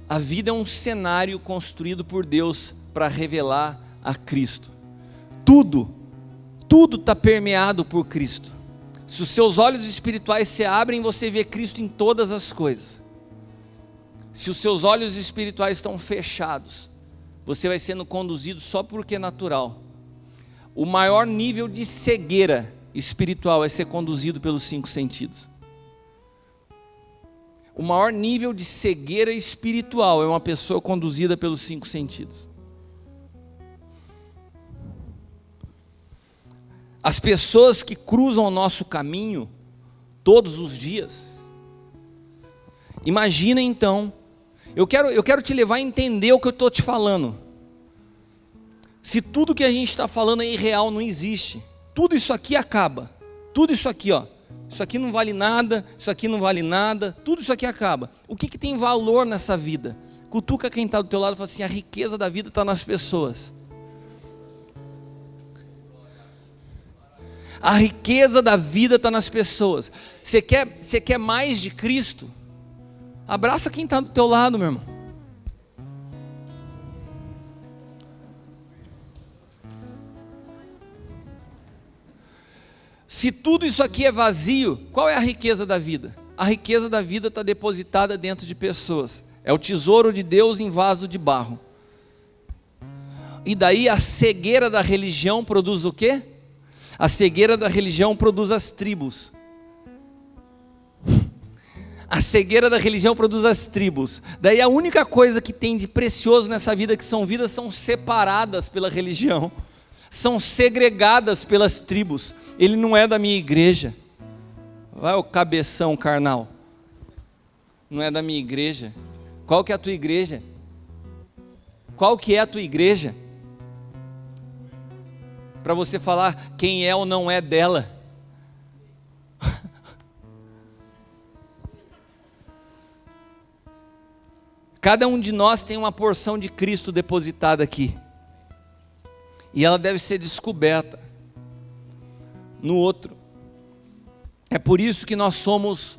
A vida é um cenário construído por Deus para revelar a Cristo. Tudo está permeado por Cristo. Se os seus olhos espirituais se abrem, você vê Cristo em todas as coisas. Se os seus olhos espirituais estão fechados, você vai sendo conduzido só porque é natural. O maior nível de cegueira espiritual é ser conduzido pelos 5 sentidos. O maior nível de cegueira espiritual é uma pessoa conduzida pelos 5 sentidos. As pessoas que cruzam o nosso caminho todos os dias, imagina então, eu quero te levar a entender o que eu estou te falando. Se tudo que a gente está falando é irreal, não existe. Tudo isso aqui acaba. Tudo isso aqui, ó. Isso aqui não vale nada, isso aqui não vale nada, tudo isso aqui acaba. O que tem valor nessa vida? Cutuca quem está do teu lado e fala assim: a riqueza da vida está nas pessoas. A riqueza da vida está nas pessoas. Você quer mais de Cristo? Abraça quem está do teu lado, meu irmão. Se tudo isso aqui é vazio, qual é a riqueza da vida? A riqueza da vida está depositada dentro de pessoas. É o tesouro de Deus em vaso de barro. E daí a cegueira da religião produz o quê? A cegueira da religião produz as tribos. A cegueira da religião produz as tribos. Daí a única coisa que tem de precioso nessa vida, que são vidas, são separadas pela religião. São segregadas pelas tribos. Ele não é da minha igreja. Vai o cabeção carnal. Não é da minha igreja. Qual que é a tua igreja? Qual que é a tua igreja? Para você falar quem é ou não é dela. Cada um de nós tem uma porção de Cristo depositada aqui. E ela deve ser descoberta no outro. É por isso que nós somos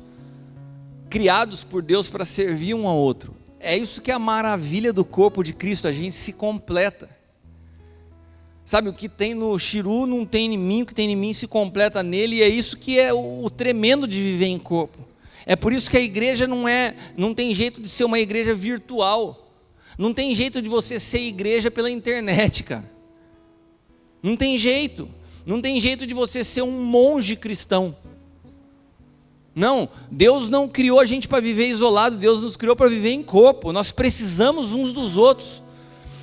criados por Deus para servir um ao outro. É isso que é a maravilha do corpo de Cristo, a gente se completa. Sabe, o que tem no Chiru não tem em mim, o que tem em mim se completa nele, e é isso que é o tremendo de viver em corpo. É por isso que a igreja não tem jeito de ser uma igreja virtual. Não tem jeito de você ser igreja pela internet, cara. Não tem jeito de você ser um monge cristão. Não, Deus não criou a gente para viver isolado, Deus nos criou para viver em corpo, nós precisamos uns dos outros.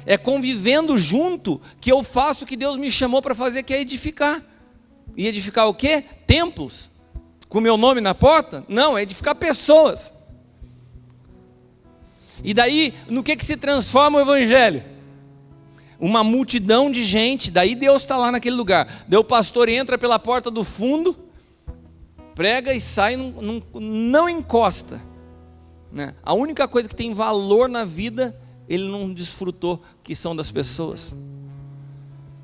É convivendo junto que eu faço o que Deus me chamou para fazer, que é edificar. E edificar o quê? Templos. Com meu nome na porta? Não, é edificar pessoas. E daí, no que se transforma o evangelho? Uma multidão de gente, daí Deus está lá naquele lugar. Daí o pastor entra pela porta do fundo, prega e sai, não encosta, né? A única coisa que tem valor na vida, ele não desfrutou, que são das pessoas.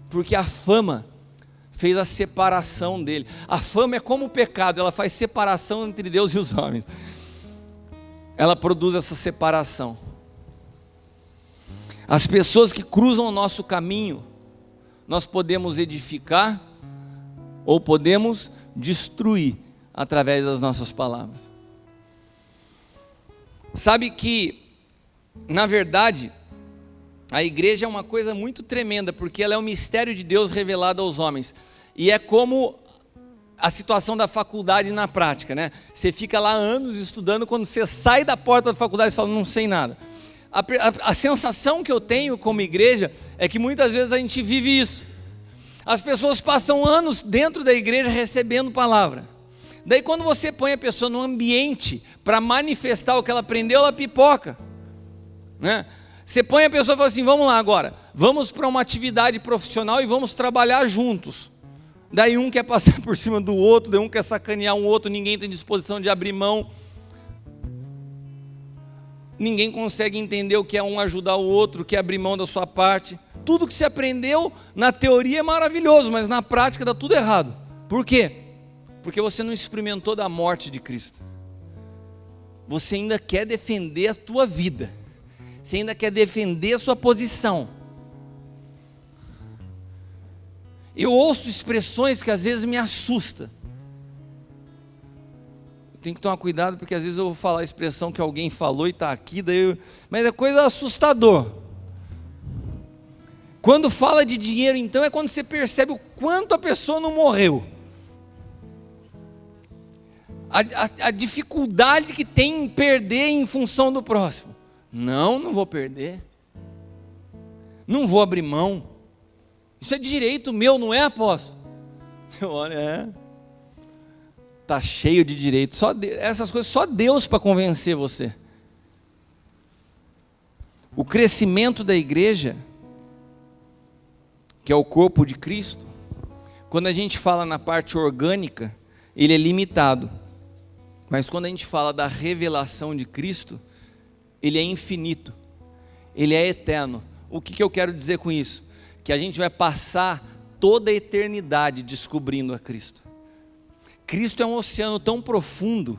Porque a fama fez a separação dele. A fama é como o pecado, ela faz separação entre Deus e os homens. Ela produz essa separação. As pessoas que cruzam o nosso caminho, nós podemos edificar ou podemos destruir através das nossas palavras. Sabe que, na verdade, a igreja é uma coisa muito tremenda, porque ela é um mistério de Deus revelado aos homens. E é como a situação da faculdade na prática, né? Você fica lá anos estudando, quando você sai da porta da faculdade, você fala, não sei nada. A sensação que eu tenho como igreja é que muitas vezes a gente vive isso. As pessoas passam anos dentro da igreja recebendo palavra. Daí quando você põe a pessoa num ambiente para manifestar o que ela aprendeu, ela pipoca, né? Você põe a pessoa e fala assim, vamos lá agora, vamos para uma atividade profissional e vamos trabalhar juntos. Daí um quer passar por cima do outro, daí um quer sacanear um outro, ninguém tem disposição de abrir mão. Ninguém consegue entender o que é um ajudar o outro, o que é abrir mão da sua parte. Tudo que se aprendeu na teoria é maravilhoso, mas na prática dá tudo errado. Por quê? Porque você não experimentou da morte de Cristo. Você ainda quer defender a tua vida. Você ainda quer defender a sua posição. Eu ouço expressões que às vezes me assustam. Tem que tomar cuidado, porque às vezes eu vou falar a expressão que alguém falou e está aqui, mas é coisa assustador. Quando fala de dinheiro, então, é quando você percebe o quanto a pessoa não morreu. A dificuldade que tem em perder em função do próximo. Não vou perder. Não vou abrir mão. Isso é direito meu, não é, apóstolo? Olha, tá cheio de direito. Essas coisas só Deus para convencer você. O crescimento da igreja, que é o corpo de Cristo, quando a gente fala na parte orgânica, ele é limitado. Mas quando a gente fala da revelação de Cristo, ele é infinito, ele é eterno. O que eu quero dizer com isso? Que a gente vai passar toda a eternidade descobrindo a Cristo. Cristo é um oceano tão profundo,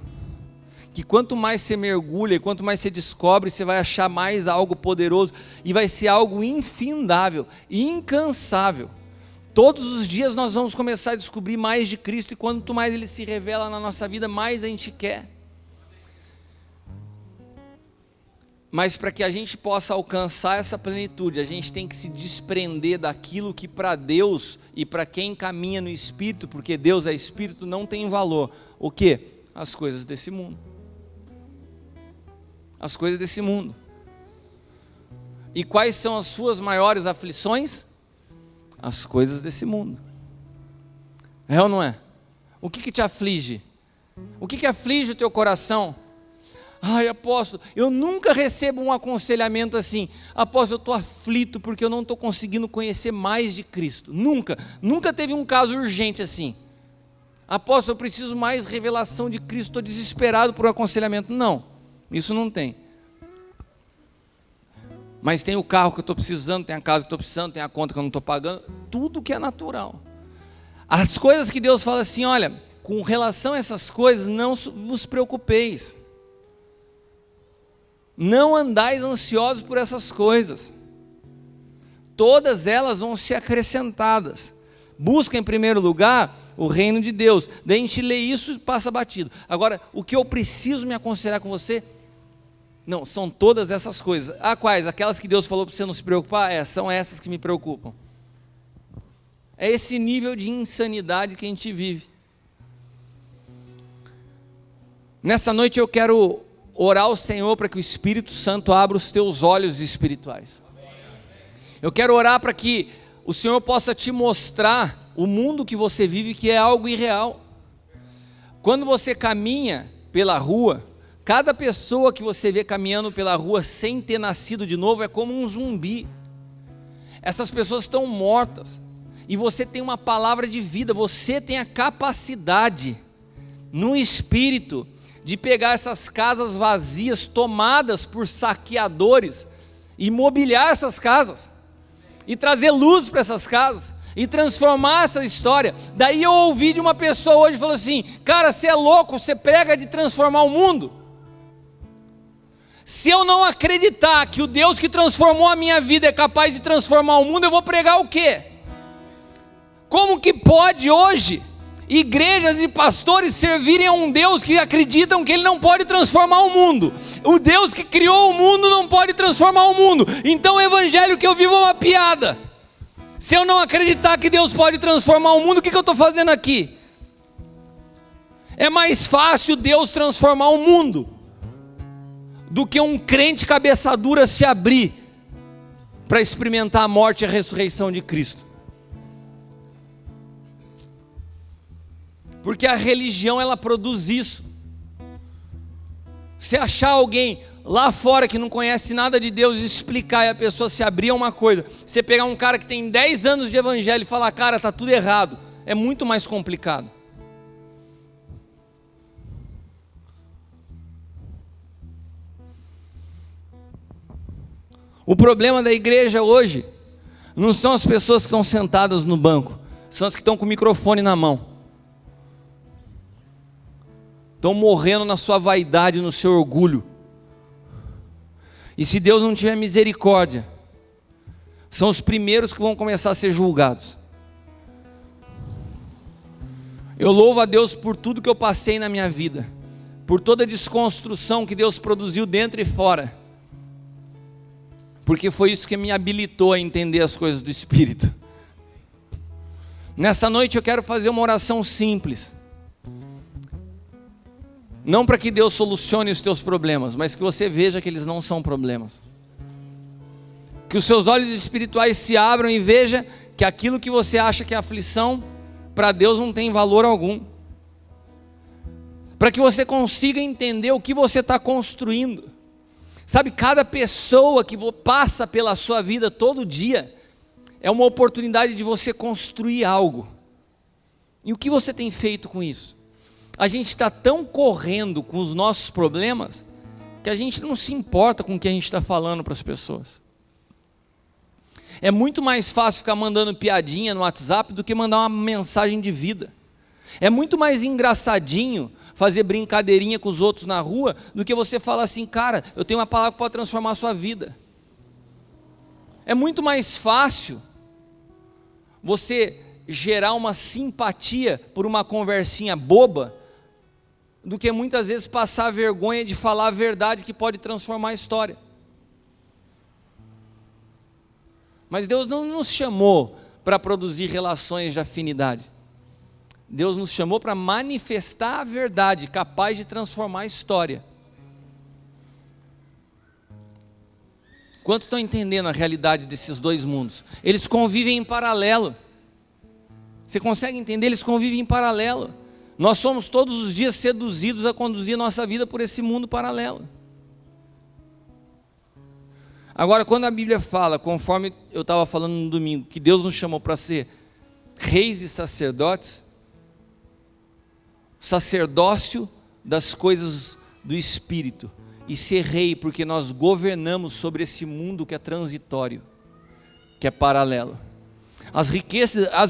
que quanto mais você mergulha, quanto mais você descobre, você vai achar mais algo poderoso, e vai ser algo infindável, incansável. Todos os dias nós vamos começar a descobrir mais de Cristo, e quanto mais Ele se revela na nossa vida, mais a gente quer. Mas para que a gente possa alcançar essa plenitude, a gente tem que se desprender daquilo que para Deus e para quem caminha no Espírito, porque Deus é Espírito, não tem valor. O quê? As coisas desse mundo. As coisas desse mundo. E quais são as suas maiores aflições? As coisas desse mundo. É ou não é? O que te aflige? O que aflige o teu coração? Ai, apóstolo, eu nunca recebo um aconselhamento assim. Apóstolo, eu estou aflito porque eu não estou conseguindo conhecer mais de Cristo. Nunca teve um caso urgente assim. Apóstolo, eu preciso mais revelação de Cristo, estou desesperado por um aconselhamento. Não, isso não tem. Mas tem o carro que eu estou precisando, tem a casa que eu estou precisando, tem a conta que eu não estou pagando, tudo que é natural. As coisas que Deus fala assim, olha, com relação a essas coisas, não vos preocupeis. Não andais ansiosos por essas coisas. Todas elas vão ser acrescentadas. Busca em primeiro lugar o reino de Deus. Daí a gente lê isso e passa batido. Agora, o que eu preciso me aconselhar com você? Não, são todas essas coisas. Quais? Aquelas que Deus falou para você não se preocupar? São essas que me preocupam. É esse nível de insanidade que a gente vive. Nessa noite eu quero orar ao Senhor para que o Espírito Santo abra os teus olhos espirituais. Eu quero orar para que o Senhor possa te mostrar o mundo que você vive, que é algo irreal. Quando você caminha pela rua, cada pessoa que você vê caminhando pela rua sem ter nascido de novo é como um zumbi. Essas pessoas estão mortas, e você tem uma palavra de vida, você tem a capacidade, no Espírito, de pegar essas casas vazias, tomadas por saqueadores, e mobiliar essas casas, e trazer luz para essas casas, e transformar essa história. Daí eu ouvi de uma pessoa hoje, falou assim, cara, você é louco, você prega de transformar o mundo. Se eu não acreditar que o Deus que transformou a minha vida é capaz de transformar o mundo, eu vou pregar o quê? Como que pode hoje igrejas e pastores servirem a um Deus que acreditam que Ele não pode transformar o mundo? O Deus que criou o mundo não pode transformar o mundo. Então o evangelho que eu vivo é uma piada. Se eu não acreditar que Deus pode transformar o mundo, o que eu estou fazendo aqui? É mais fácil Deus transformar o mundo do que um crente cabeça dura se abrir para experimentar a morte e a ressurreição de Cristo. Porque a religião, ela produz isso. Se achar alguém lá fora que não conhece nada de Deus e explicar, e a pessoa se abrir a uma coisa, você pegar um cara que tem 10 anos de evangelho e falar, cara, está tudo errado, é muito mais complicado. O problema da igreja hoje não são as pessoas que estão sentadas no banco, são as que estão com o microfone na mão. Estão morrendo na sua vaidade, no seu orgulho. E se Deus não tiver misericórdia, são os primeiros que vão começar a ser julgados. Eu louvo a Deus por tudo que eu passei na minha vida, por toda a desconstrução que Deus produziu dentro e fora, porque foi isso que me habilitou a entender as coisas do Espírito. Nessa noite eu quero fazer uma oração simples. Não para que Deus solucione os teus problemas, mas que você veja que eles não são problemas. Que os seus olhos espirituais se abram e veja que aquilo que você acha que é aflição, para Deus não tem valor algum. Para que você consiga entender o que você está construindo. Sabe, cada pessoa que passa pela sua vida todo dia, é uma oportunidade de você construir algo. E o que você tem feito com isso? A gente está tão correndo com os nossos problemas, que a gente não se importa com o que a gente está falando para as pessoas. É muito mais fácil ficar mandando piadinha no WhatsApp do que mandar uma mensagem de vida. É muito mais engraçadinho fazer brincadeirinha com os outros na rua do que você falar assim, cara, eu tenho uma palavra que pode transformar a sua vida. É muito mais fácil você gerar uma simpatia por uma conversinha boba do que muitas vezes passar a vergonha de falar a verdade que pode transformar a história. Mas Deus não nos chamou para produzir relações de afinidade. Deus nos chamou para manifestar a verdade, capaz de transformar a história. Quantos estão entendendo a realidade desses dois mundos? Eles convivem em paralelo. Você consegue entender? Eles convivem em paralelo. Nós somos todos os dias seduzidos a conduzir a nossa vida por esse mundo paralelo. Agora, quando a Bíblia fala, conforme eu estava falando no domingo, que Deus nos chamou para ser reis e sacerdotes, sacerdócio das coisas do Espírito, e ser rei, porque nós governamos sobre esse mundo que é transitório, que é paralelo. As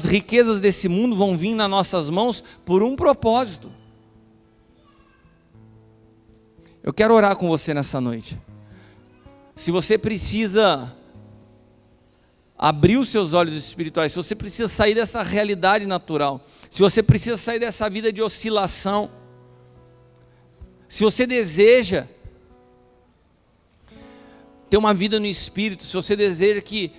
riquezas desse mundo vão vir nas nossas mãos por um propósito. Eu quero orar com você nessa noite. Se você precisa abrir os seus olhos espirituais, se você precisa sair dessa realidade natural, se você precisa sair dessa vida de oscilação, se você deseja ter uma vida no Espírito, se você deseja que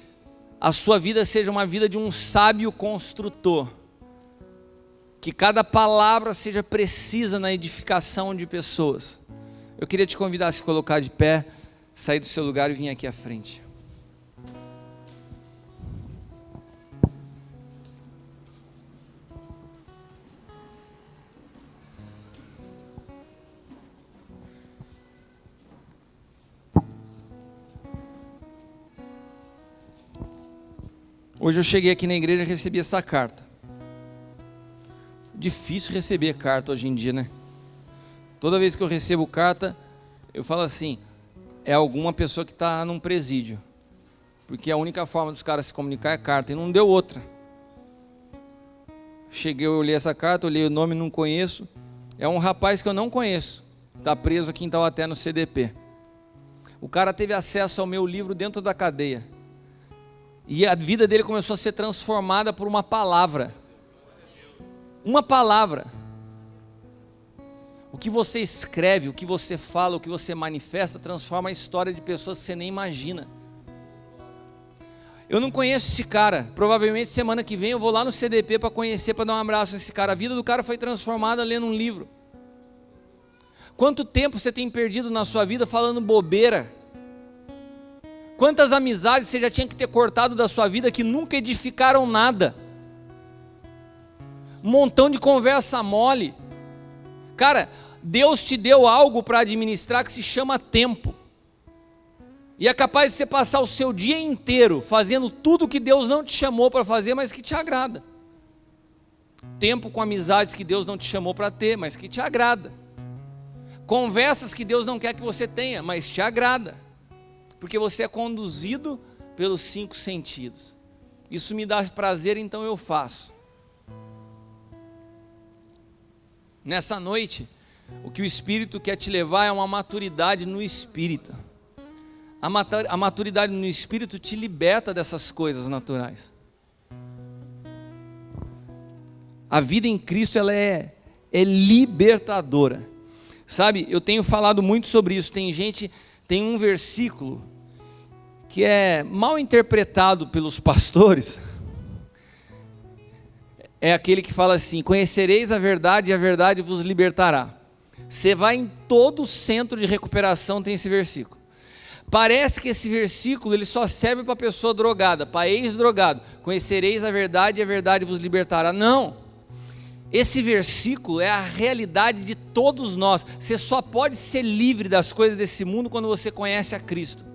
a sua vida seja uma vida de um sábio construtor, que cada palavra seja precisa na edificação de pessoas, eu queria te convidar a se colocar de pé, sair do seu lugar e vir aqui à frente. Hoje eu cheguei aqui na igreja e recebi essa carta. Difícil receber carta hoje em dia, né? Toda vez que eu recebo carta, eu falo assim, é alguma pessoa que está num presídio. Porque a única forma dos caras se comunicar é carta, e não deu outra. Cheguei, eu olhei essa carta, olhei o nome, não conheço. É um rapaz que eu não conheço. Está preso aqui em Taubaté no CDP. O cara teve acesso ao meu livro dentro da cadeia. E a vida dele começou a ser transformada por uma palavra. Uma palavra. O que você escreve, o que você fala, o que você manifesta, transforma a história de pessoas que você nem imagina. Eu não conheço esse cara. Provavelmente semana que vem eu vou lá no CDP para conhecer, para dar um abraço nesse cara. A vida do cara foi transformada lendo um livro. Quanto tempo você tem perdido na sua vida falando bobeira? Quantas amizades você já tinha que ter cortado da sua vida que nunca edificaram nada? Um montão de conversa mole. Cara, Deus te deu algo para administrar que se chama tempo. E é capaz de você passar o seu dia inteiro fazendo tudo que Deus não te chamou para fazer, mas que te agrada. Tempo com amizades que Deus não te chamou para ter, mas que te agrada. Conversas que Deus não quer que você tenha, mas te agrada. Porque você é conduzido pelos 5 sentidos. Isso me dá prazer, então eu faço. Nessa noite, o que o Espírito quer te levar é uma maturidade no Espírito. A maturidade no Espírito te liberta dessas coisas naturais. A vida em Cristo ela é libertadora. Sabe, eu tenho falado muito sobre isso. Tem um versículo que é mal interpretado pelos pastores, é aquele que fala assim: conhecereis a verdade e a verdade vos libertará. Você vai em todo centro de recuperação, tem esse versículo. Parece que esse versículo ele só serve para pessoa drogada, para ex-drogado. Conhecereis a verdade e a verdade vos libertará. Não. Esse versículo é a realidade de todos nós. Você só pode ser livre das coisas desse mundo quando você conhece a Cristo.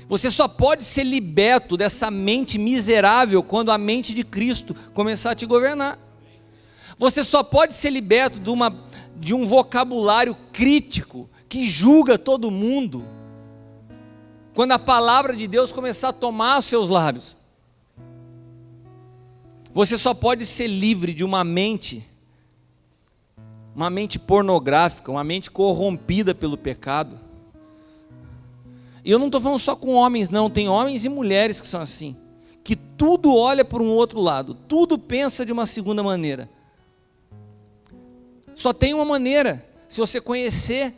Você só pode ser liberto dessa mente miserável quando a mente de Cristo começar a te governar. Você só pode ser liberto de um vocabulário crítico que julga todo mundo quando a palavra de Deus começar a tomar os seus lábios. Você só pode ser livre de uma mente pornográfica, uma mente corrompida pelo pecado. E eu não estou falando só com homens não, tem homens e mulheres que são assim, que tudo olha por um outro lado, tudo pensa de uma segunda maneira. Só tem uma maneira, se você conhecer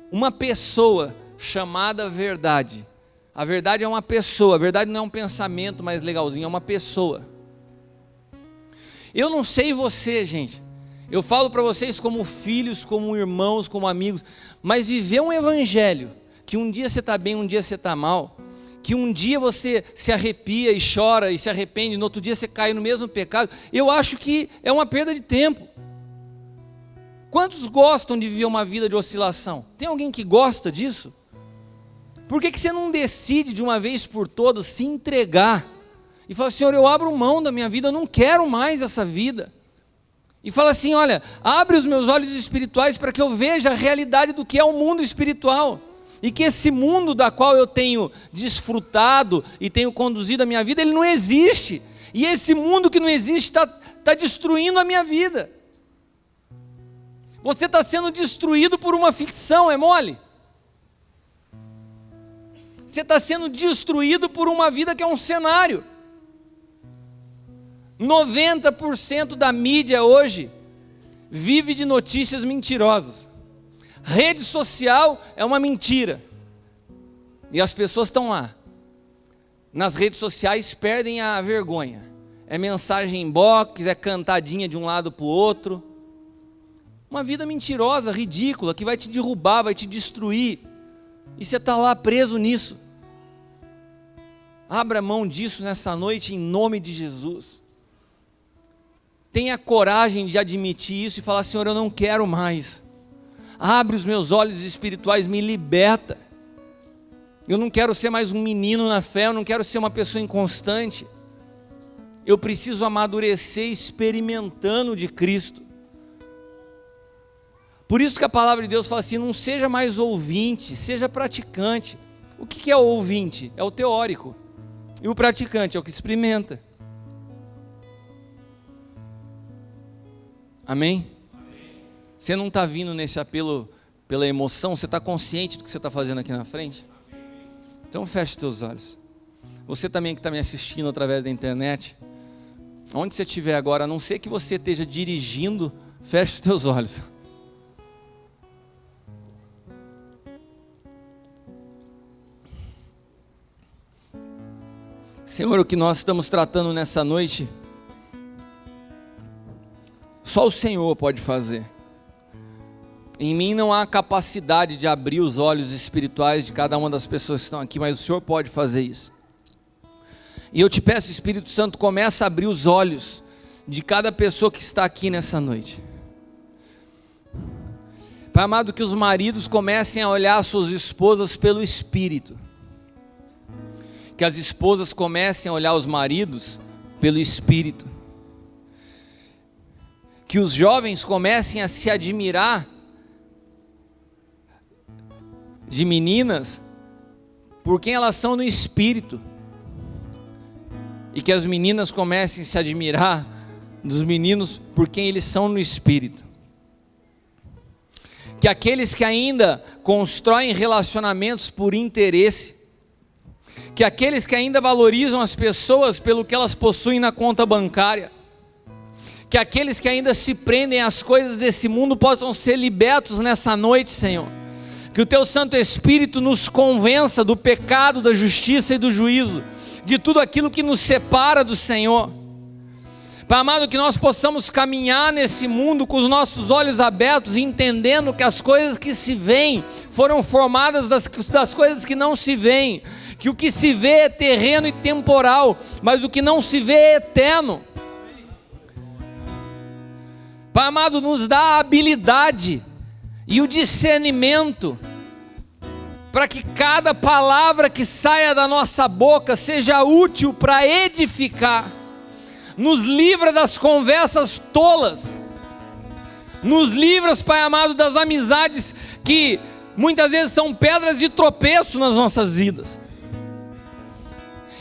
uma pessoa chamada verdade. A verdade é uma pessoa, a verdade não é um pensamento mais legalzinho, é uma pessoa. Eu não sei você, gente, eu falo para vocês como filhos, como irmãos, como amigos, mas viver um evangelho, que um dia você está bem, um dia você está mal, que um dia você se arrepia e chora e se arrepende, no outro dia você cai no mesmo pecado, eu acho que é uma perda de tempo. Quantos gostam de viver uma vida de oscilação? Tem alguém que gosta disso? Por que você não decide de uma vez por todas se entregar e fala: Senhor, eu abro mão da minha vida, eu não quero mais essa vida. E fala assim: olha, abre os meus olhos espirituais para que eu veja a realidade do que é o mundo espiritual. E que esse mundo da qual eu tenho desfrutado e tenho conduzido a minha vida, ele não existe. E esse mundo que não existe está destruindo a minha vida. Você está sendo destruído por uma ficção, é mole? Você está sendo destruído por uma vida que é um cenário. 90% da mídia hoje vive de notícias mentirosas. Rede social é uma mentira. E as pessoas estão lá. Nas redes sociais perdem a vergonha. É mensagem inbox, é cantadinha de um lado para o outro. Uma vida mentirosa, ridícula, que vai te derrubar, vai te destruir. E você está lá preso nisso. Abra mão disso nessa noite em nome de Jesus. Tenha coragem de admitir isso e falar: Senhor, eu não quero mais. Abre os meus olhos espirituais, me liberta. Eu não quero ser mais um menino na fé, eu não quero ser uma pessoa inconstante. Eu preciso amadurecer experimentando de Cristo. Por isso que a palavra de Deus fala assim: não seja mais ouvinte, seja praticante. O que é o ouvinte? É o teórico. E o praticante é o que experimenta. Amém? Você não está vindo nesse apelo pela emoção, você está consciente do que você está fazendo aqui na frente? Então feche os teus olhos. Você também que está me assistindo através da internet, onde você estiver agora, a não ser que você esteja dirigindo, feche os teus olhos. Senhor, o que nós estamos tratando nessa noite, só o Senhor pode fazer. Em mim não há capacidade de abrir os olhos espirituais de cada uma das pessoas que estão aqui, mas o Senhor pode fazer isso. E eu te peço, Espírito Santo, começa a abrir os olhos de cada pessoa que está aqui nessa noite. Pai amado, que os maridos comecem a olhar suas esposas pelo Espírito. Que as esposas comecem a olhar os maridos pelo Espírito. Que os jovens comecem a se admirar de meninas por quem elas são no Espírito. E que as meninas comecem a se admirar dos meninos por quem eles são no Espírito. Que aqueles que ainda constroem relacionamentos por interesse, que aqueles que ainda valorizam as pessoas pelo que elas possuem na conta bancária, que aqueles que ainda se prendem às coisas desse mundo possam ser libertos nessa noite, Senhor. Que o Teu Santo Espírito nos convença do pecado, da justiça e do juízo, de tudo aquilo que nos separa do Senhor. Pai amado, que nós possamos caminhar nesse mundo com os nossos olhos abertos, entendendo que as coisas que se veem foram formadas das coisas que não se veem, que o que se vê é terreno e temporal, mas o que não se vê é eterno. Pai amado, nos dá a habilidade e o discernimento para que cada palavra que saia da nossa boca seja útil para edificar. Nos livra das conversas tolas, nos livra, Pai amado, das amizades que muitas vezes são pedras de tropeço nas nossas vidas.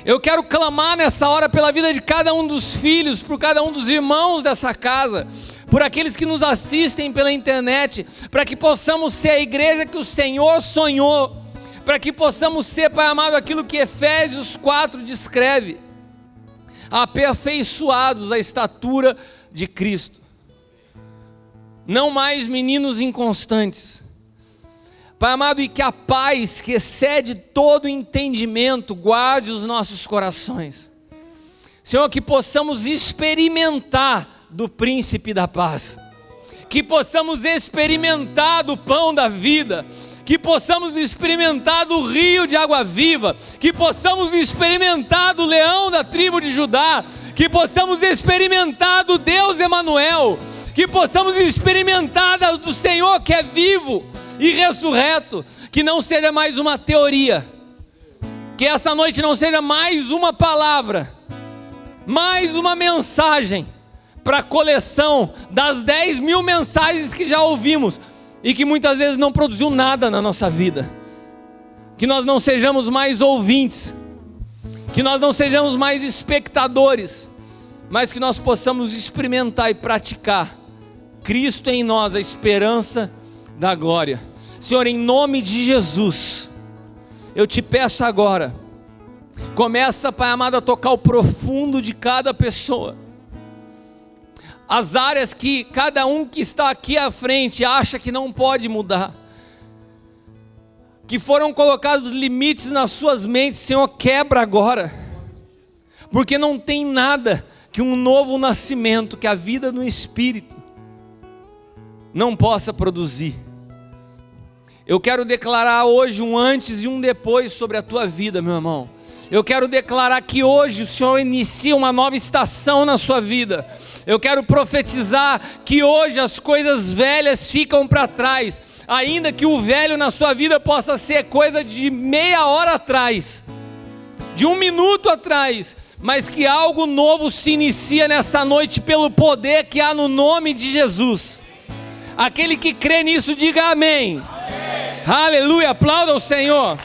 Eu quero clamar nessa hora pela vida de cada um dos filhos, por cada um dos irmãos dessa casa, por aqueles que nos assistem pela internet, para que possamos ser a igreja que o Senhor sonhou, para que possamos ser, Pai amado, aquilo que Efésios 4 descreve: aperfeiçoados à estatura de Cristo, não mais meninos inconstantes. Pai amado, e que a paz que excede todo entendimento guarde os nossos corações. Senhor, que possamos experimentar do príncipe da paz, que possamos experimentar do pão da vida, que possamos experimentar do rio de água viva, que possamos experimentar do leão da tribo de Judá, que possamos experimentar do Deus Emanuel, que possamos experimentar do Senhor que é vivo e ressurreto, que não seja mais uma teoria, que essa noite não seja mais uma palavra, mais uma mensagem para a coleção das 10.000 mensagens que já ouvimos e que muitas vezes não produziu nada na nossa vida. Que nós não sejamos mais ouvintes, que nós não sejamos mais espectadores, mas que nós possamos experimentar e praticar Cristo em nós, a esperança da glória. Senhor, em nome de Jesus, eu te peço agora, começa, Pai amado, a tocar o profundo de cada pessoa, as áreas que cada um que está aqui à frente acha que não pode mudar, que foram colocados limites nas suas mentes. Senhor, quebra agora, porque não tem nada que um novo nascimento, que a vida no Espírito não possa produzir. Eu quero declarar hoje um antes e um depois sobre a tua vida, meu irmão. Eu quero declarar que hoje o Senhor inicia uma nova estação na sua vida. Eu quero profetizar que hoje as coisas velhas ficam para trás, ainda que o velho na sua vida possa ser coisa de meia hora atrás, de 1 minuto atrás, mas que algo novo se inicia nessa noite pelo poder que há no nome de Jesus. Aquele que crê nisso, diga amém. Aleluia, aplauda o Senhor.